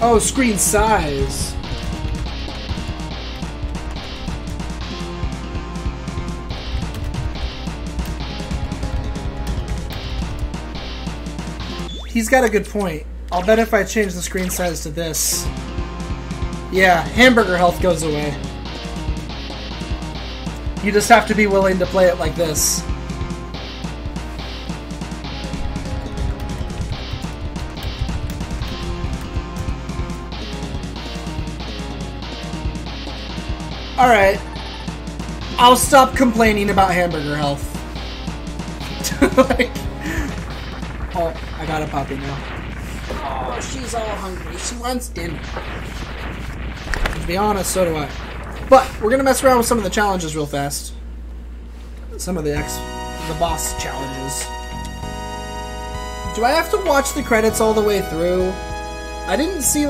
Oh, screen size. He's got a good point. I'll bet if I change the screen size to this... Yeah, hamburger health goes away. You just have to be willing to play it like this. Alright. I'll stop complaining about hamburger health. Like, oh, I got a puppy now. Oh, she's all hungry. She wants dinner. To be honest, so do I. But we're gonna mess around with some of the challenges real fast. Some of the boss challenges. Do I have to watch the credits all the way through? I didn't see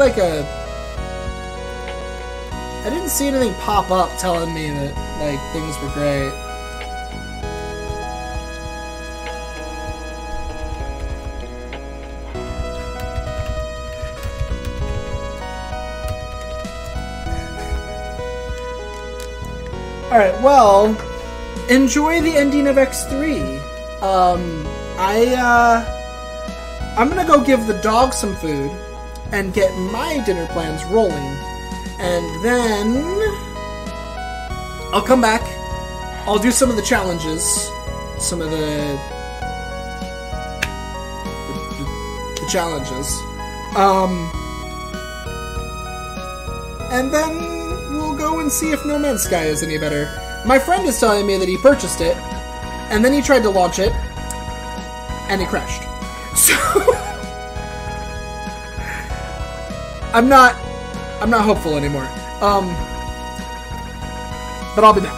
anything pop up telling me that like things were great. Alright, well, enjoy the ending of X3. I'm gonna go give the dog some food and get my dinner plans rolling. And then I'll come back. I'll do some of the challenges. Some of the challenges. And then we'll go and see if No Man's Sky is any better. My friend is telling me that he purchased it, and then he tried to launch it, and it crashed. So I'm not hopeful anymore. But I'll be back.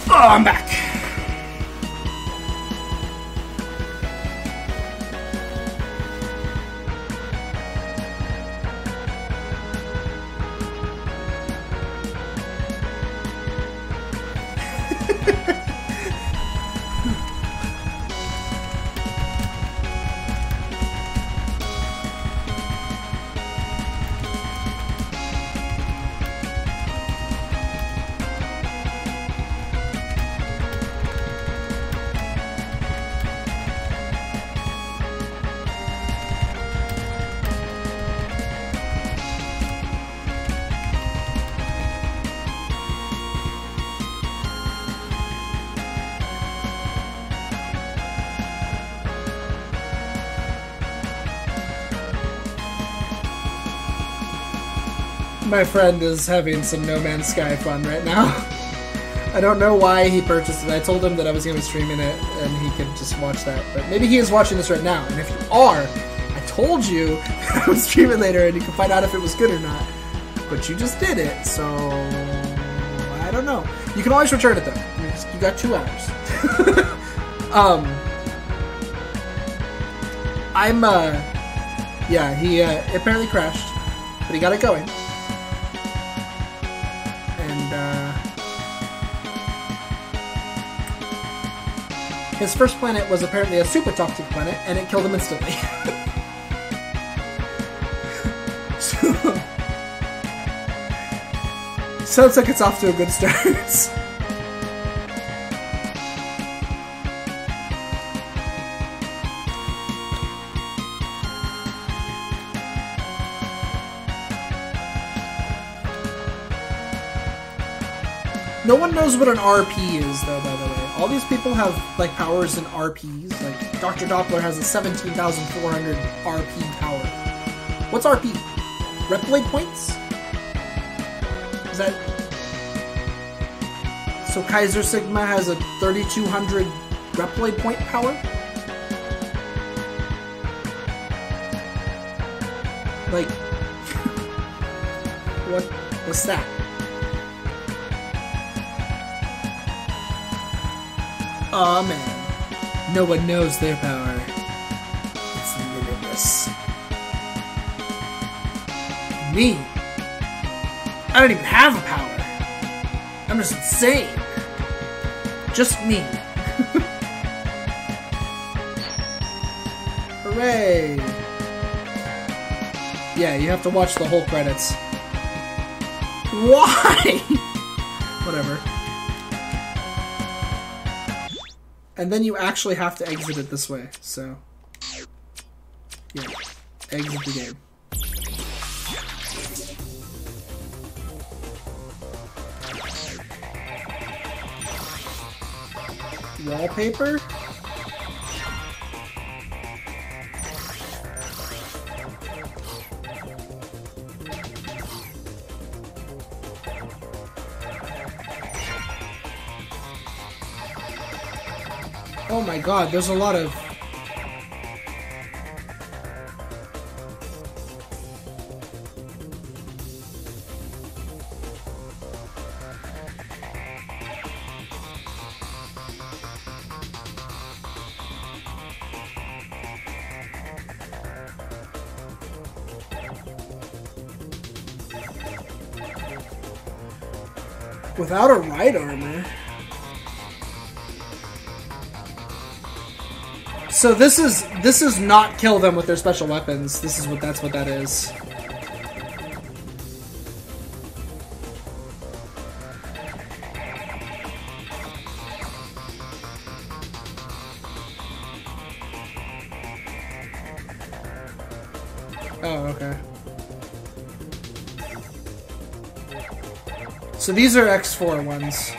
Oh, I'm back. My friend is having some No Man's Sky fun right now. I don't know why he purchased it. I told him that I was going to be streaming it and he could just watch that. But maybe he is watching this right now. And if you are, I told you that I would stream it later and you can find out if it was good or not. But you just did it, so I don't know. You can always return it though. You got 2 hours. Yeah, he apparently crashed, but he got it going. His first planet was apparently a super toxic planet, and it killed him instantly. Sounds like it's off to a good start. No one knows what an RP is, though, by the way. All these people have, like, powers in RPs. Like, Dr. Doppler has a 17,400 RP power. What's RP? Replay points? Is that... So Kaiser Sigma has a 3,200 replay point power? Like... What's that? Aw, man. No one knows their power. It's limitless. Me? I don't even have a power. I'm just insane. Just me. Hooray! Yeah, you have to watch the whole credits. Why? Whatever. And then you actually have to exit it this way, so... Yeah. Exit the game. Wallpaper? Oh my god, there's a lot of... Without a ride armor. So this is not kill them with their special weapons. That's what that is. Oh, okay. So these are X4 ones.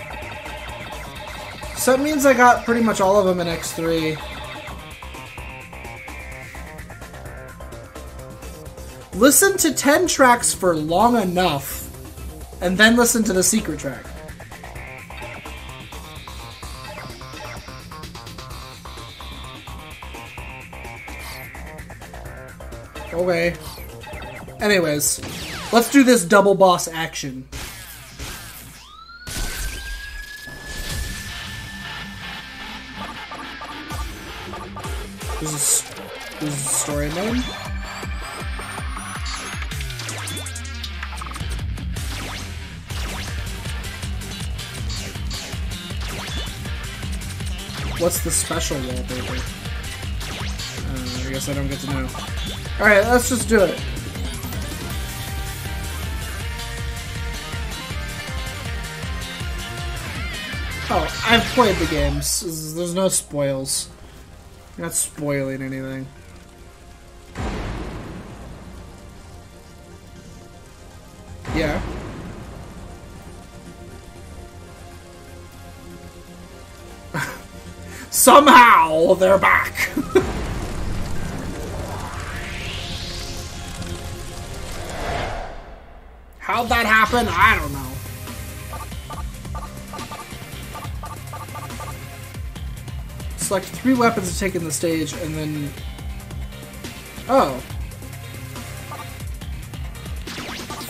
So that means I got pretty much all of them in X3. Listen to 10 tracks for long enough, and then listen to the secret track. Okay. Anyways, let's do this double boss action. This is story mode. What's the special wallpaper? I guess I don't get to know. Alright, let's just do it. Oh, I've played the games. There's no spoils. You're not spoiling anything. Yeah. Somehow they're back. How'd that happen? I don't know. Select 3 weapons to take in the stage, and then... Oh.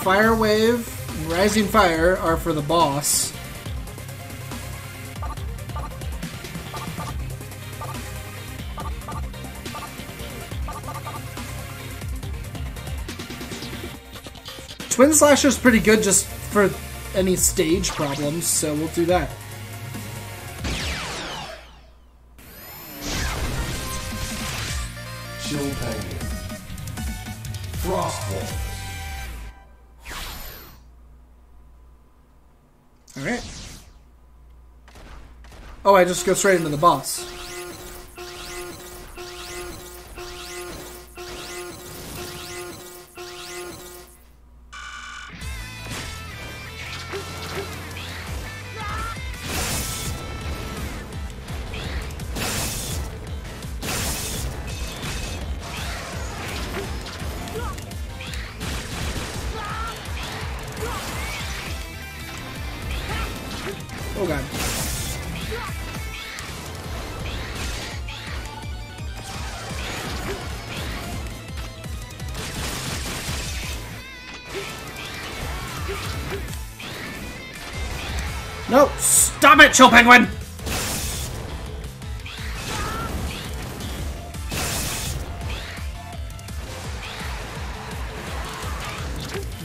Fire Wave and Rising Fire are for the boss. Twin Slasher's pretty good just for any stage problems, so we'll do that. Chill Penguin. Frostwall. Alright. Oh, I just go straight into the boss. Oh god. No! Stop it, Chill Penguin!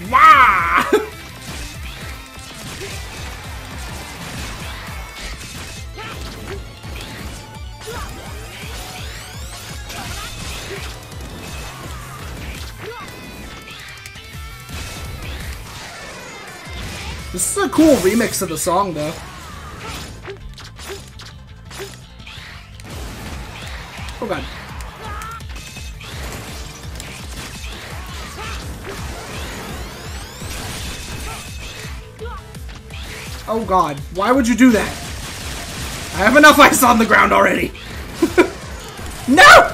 Wah! This is a cool remix of the song, though. Oh god. Oh god, why would you do that? I have enough ice on the ground already. No!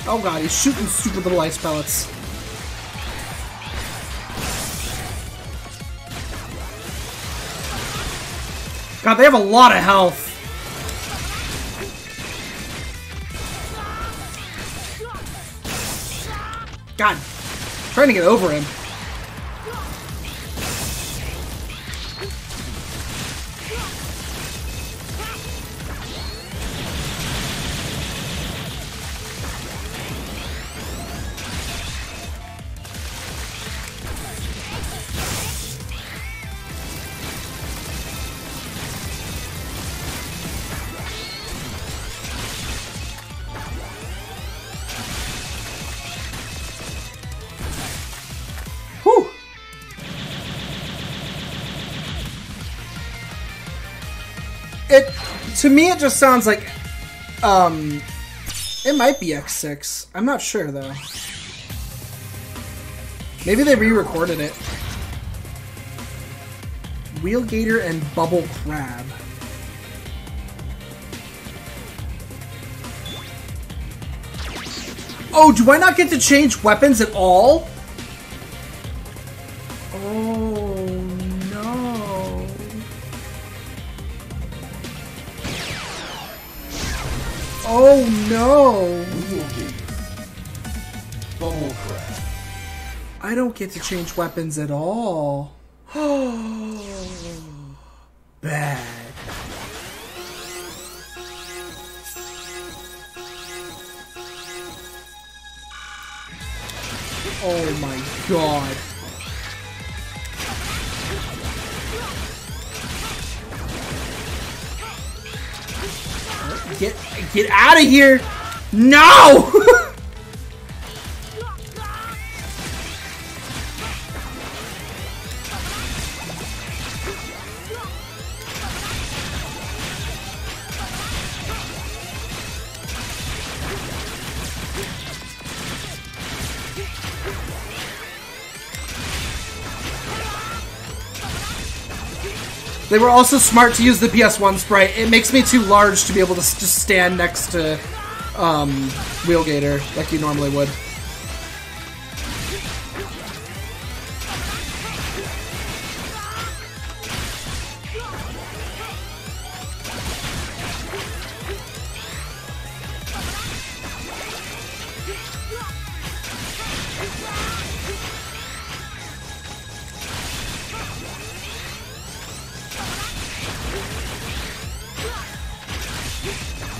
Oh god, he's shooting super little ice pellets. God, they have a lot of health. God, I'm trying to get over him. Whew. To me, it just sounds like, it might be X6. I'm not sure, though. Maybe they re-recorded it. Wheelgator and Bubble Crab. Oh, do I not get to change weapons at all? Oh, no. Oh no! Bubble Crab. I don't get to change weapons at all. Bad. Oh my god. Get out of here! No! They were also smart to use the PS1 sprite. It makes me too large to be able to just stand next to Wheelgator like you normally would.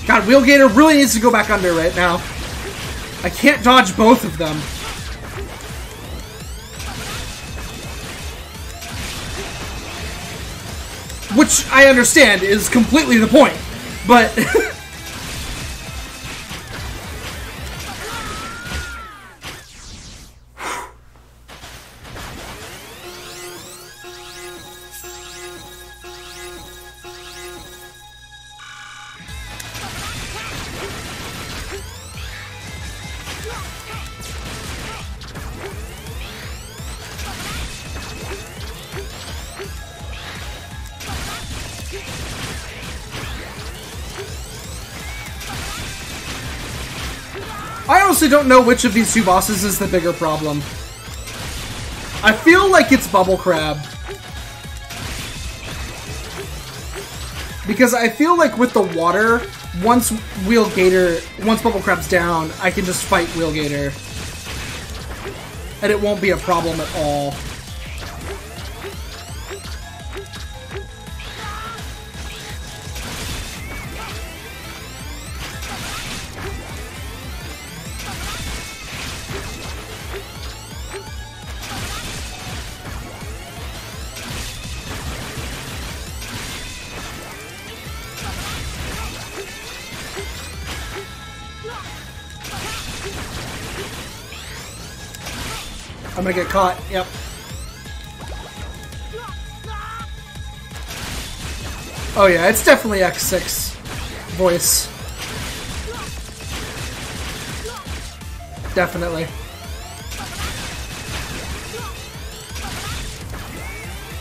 God, Wheelgator really needs to go back under right now. I can't dodge both of them. Which I understand is completely the point, but... I honestly don't know which of these two bosses is the bigger problem. I feel like it's Bubble Crab. Because I feel like with the water, once Bubble Crab's down, I can just fight Wheelgator. And it won't be a problem at all. I'm gonna get caught, yep. Oh yeah, it's definitely X6 voice. Definitely.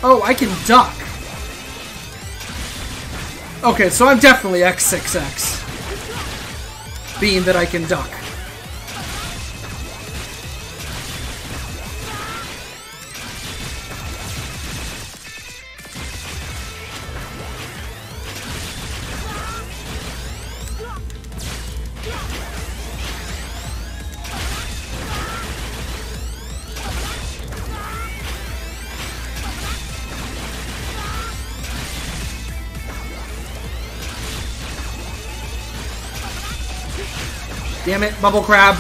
Oh, I can duck. Okay, so I'm definitely X6X. Being that I can duck. Damn it, Bubble Crab.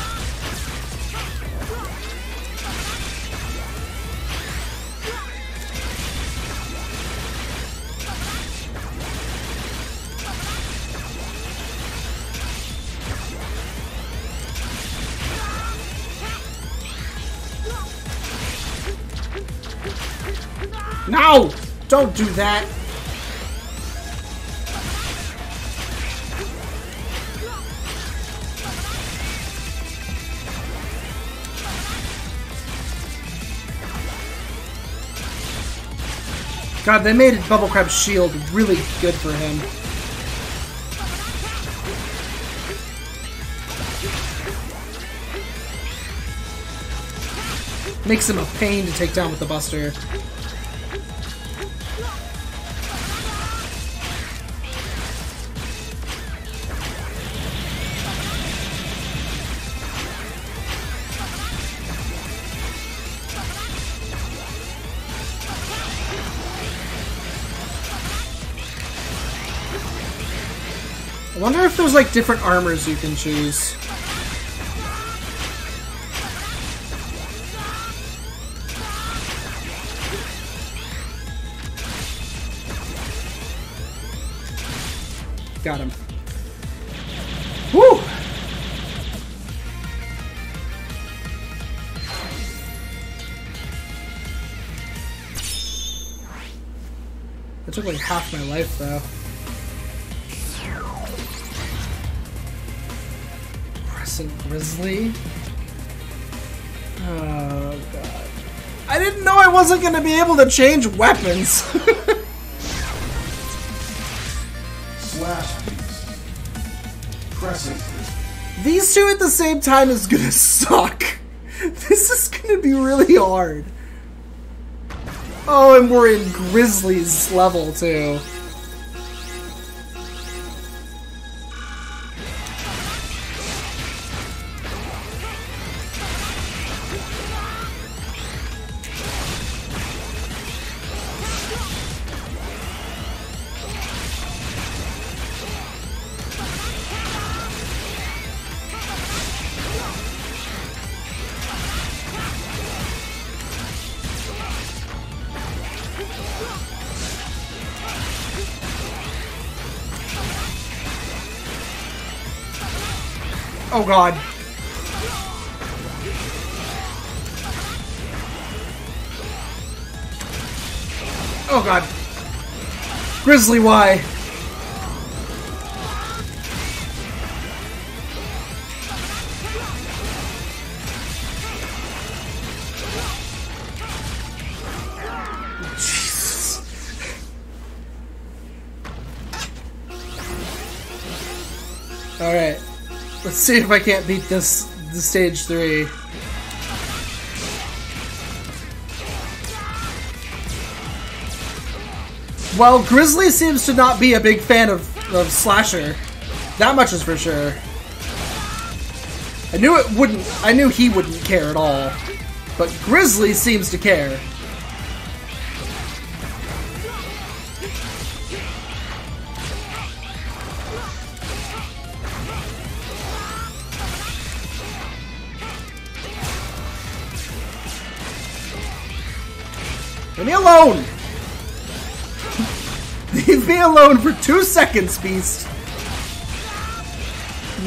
No! Don't do that! God, they made Bubble Crab's shield really good for him. Makes him a pain to take down with the Buster. I wonder if there's like different armors you can choose. Got him. Woo! That took like half my life though. Crescent Grizzly? Oh god. I didn't know I wasn't gonna be able to change weapons! Slash Beast. Crescent Grizzly. These two at the same time is gonna suck. This is gonna be really hard. Oh, and we're in Grizzly's level too. Oh god. Oh god. Grizzly, why? Jesus. Alright. Let's see if I can't beat this stage 3. Well, Grizzly seems to not be a big fan of Slasher. That much is for sure. I knew he wouldn't care at all. But Grizzly seems to care. Leave me alone! Leave me alone for 2 seconds, Beast!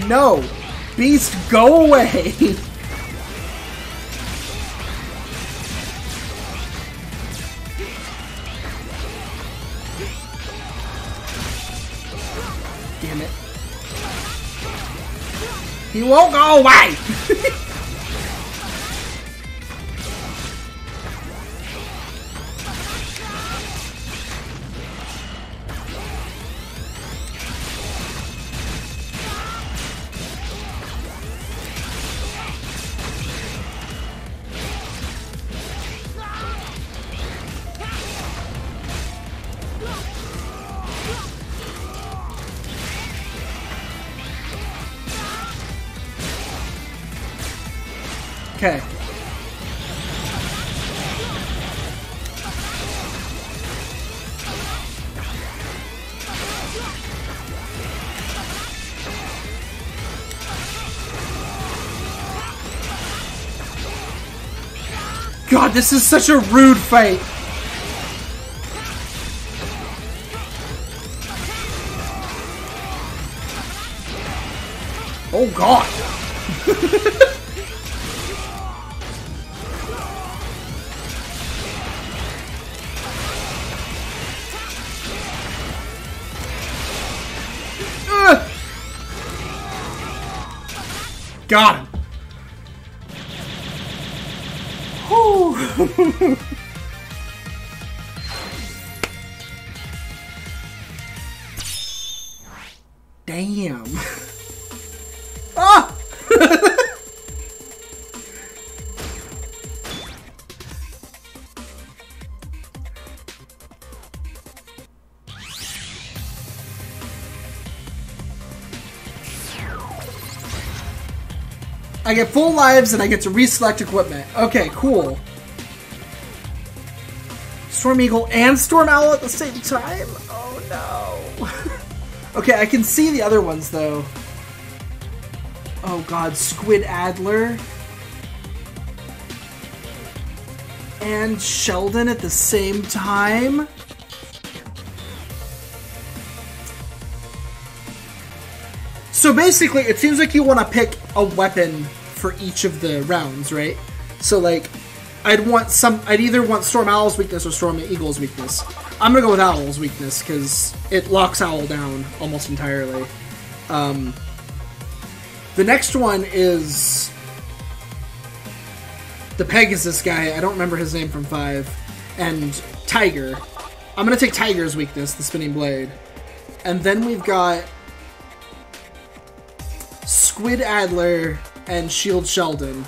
No! Beast, go away! Damn it. He won't go away! Okay. God, this is such a rude fight. Oh God. Got him. Whew. Damn. Ah! I get full lives and I get to reselect equipment. Okay, cool. Storm Eagle and Storm Owl at the same time? Oh no. Okay, I can see the other ones though. Oh god, Squid Adler and Sheldon at the same time. So basically, it seems like you want to pick a weapon for each of the rounds, right? So like, I'd either want Storm Owl's weakness or Storm Eagle's weakness. I'm gonna go with Owl's weakness because it locks Owl down almost entirely. The next one is the Pegasus guy. I don't remember his name from 5. And Tiger. I'm gonna take Tiger's weakness, the Spinning Blade. And then we've got Squid Adler and Shield Sheldon.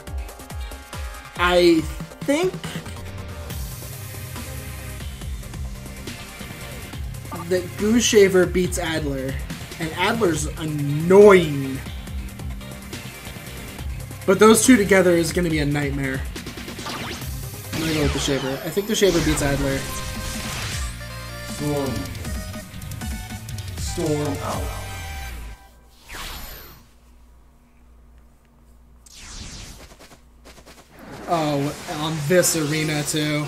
I think that Goose Shaver beats Adler, and Adler's annoying. But those two together is going to be a nightmare. I'm going to go with the Shaver. I think the Shaver beats Adler. Storm Owl. Oh, on this arena too.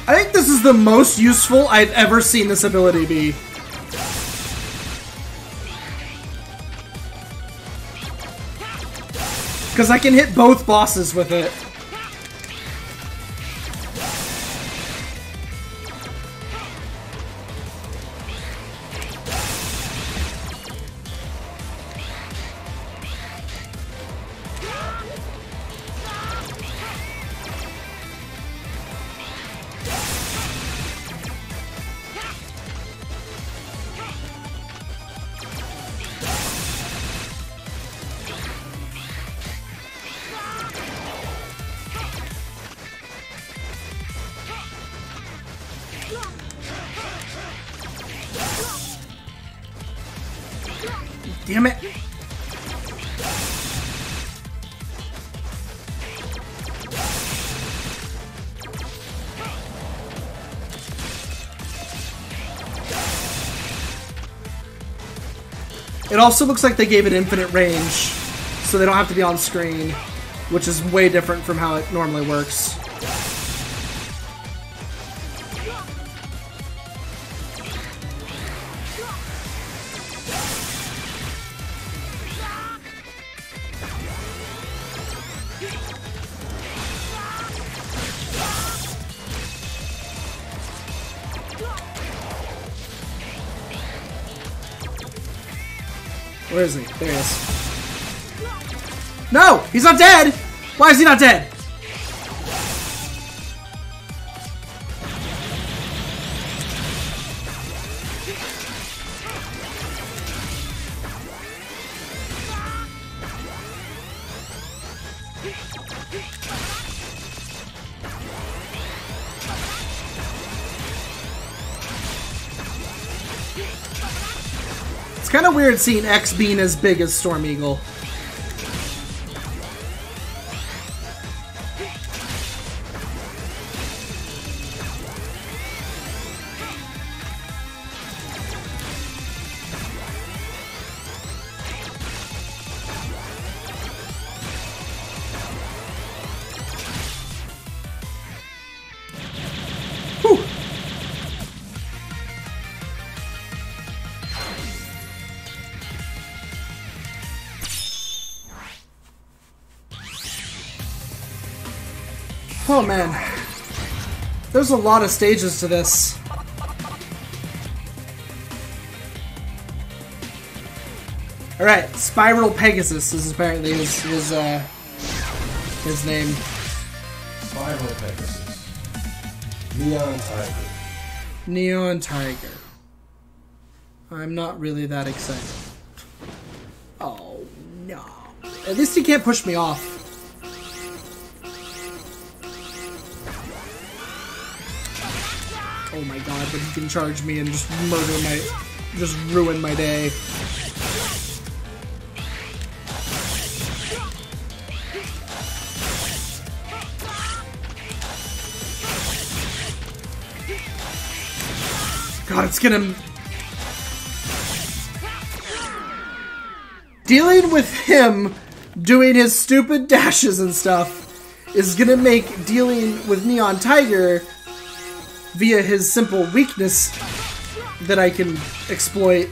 I think this is the most useful I've ever seen this ability be. Because I can hit both bosses with it. Damn it. It also looks like they gave it infinite range, so they don't have to be on screen, which is way different from how it normally works. Where is he? There he is. No! He's not dead! Why is he not dead? It's kind of weird seeing X being as big as Storm Eagle. Whew. Oh man, there's a lot of stages to this. Alright, Spiral Pegasus is apparently his name. Spiral Pegasus. Neon Tiger. Neon Tiger. I'm not really that excited. Oh no. At least he can't push me off. Oh my god, but he can charge me and just just ruin my day. God, it's gonna... Dealing with him doing his stupid dashes and stuff is gonna make dealing with Neon Tiger via his simple weakness that I can exploit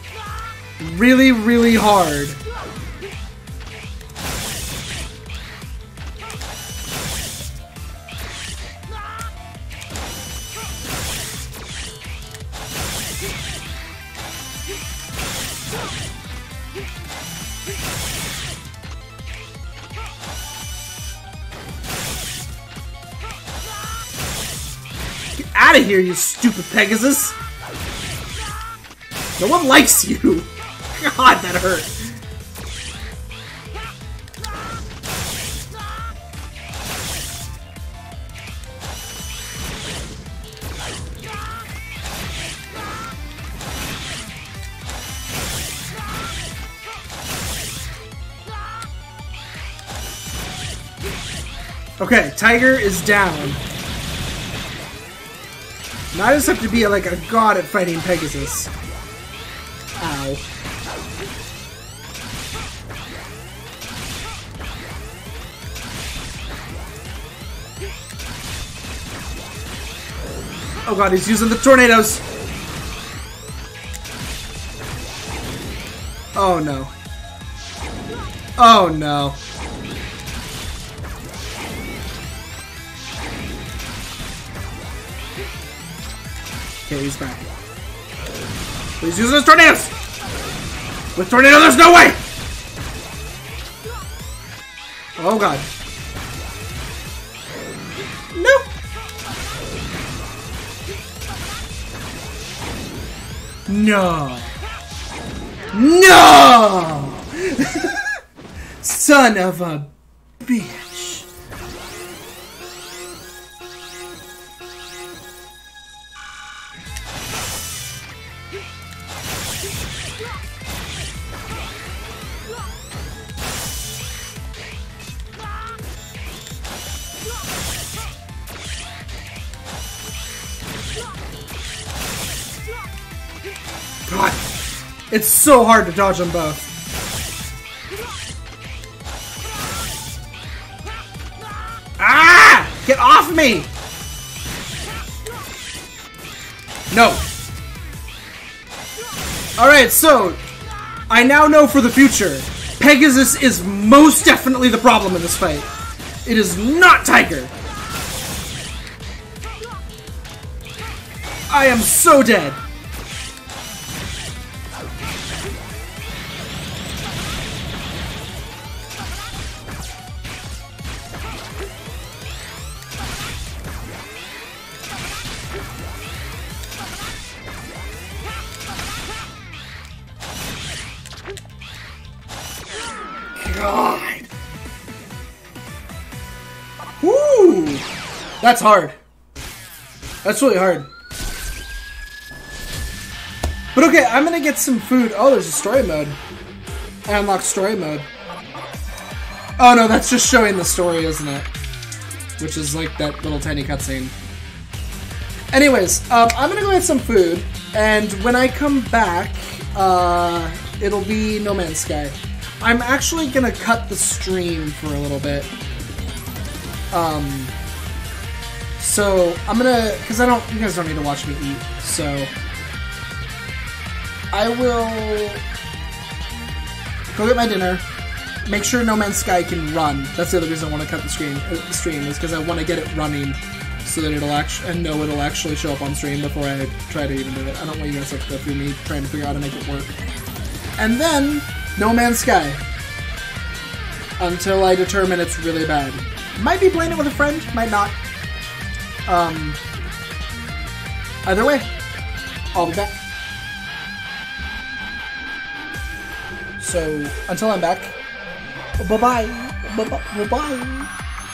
really, really hard. Out of here, you stupid Pegasus! No one likes you! God, that hurt! Okay, Tiger is down. Now I just have to be like a god at fighting Pegasus. Ow. Oh god, he's using the tornadoes! Oh no. Oh no. Okay, he's back. He's using his tornadoes! With tornado, there's no way! Oh god. Nope! No! No! Son of a bitch. God, it's so hard to dodge them both. Ah! Get off me! No. Alright, so I now know for the future, Pegasus is most definitely the problem in this fight. It is not Tiger. I am so dead. God. Woo! That's hard. That's really hard. But okay, I'm gonna get some food. Oh, there's a story mode. I unlocked story mode. Oh no, that's just showing the story, isn't it? Which is like that little tiny cutscene. Anyways, I'm gonna go get some food, and when I come back, it'll be No Man's Sky. I'm actually gonna cut the stream for a little bit. So I'm gonna, because you guys don't need to watch me eat, so I will go get my dinner, make sure No Man's Sky can run. That's the other reason I want to cut the stream is because I want to get it running so that it'll actually show up on stream before I try to even do it. I don't want you guys to have to go through me trying to figure out how to make it work. And then No Man's Sky until I determine it's really bad. Might be playing it with a friend, might not. Either way, I'll be back. So, until I'm back, bye-bye. Bye-bye.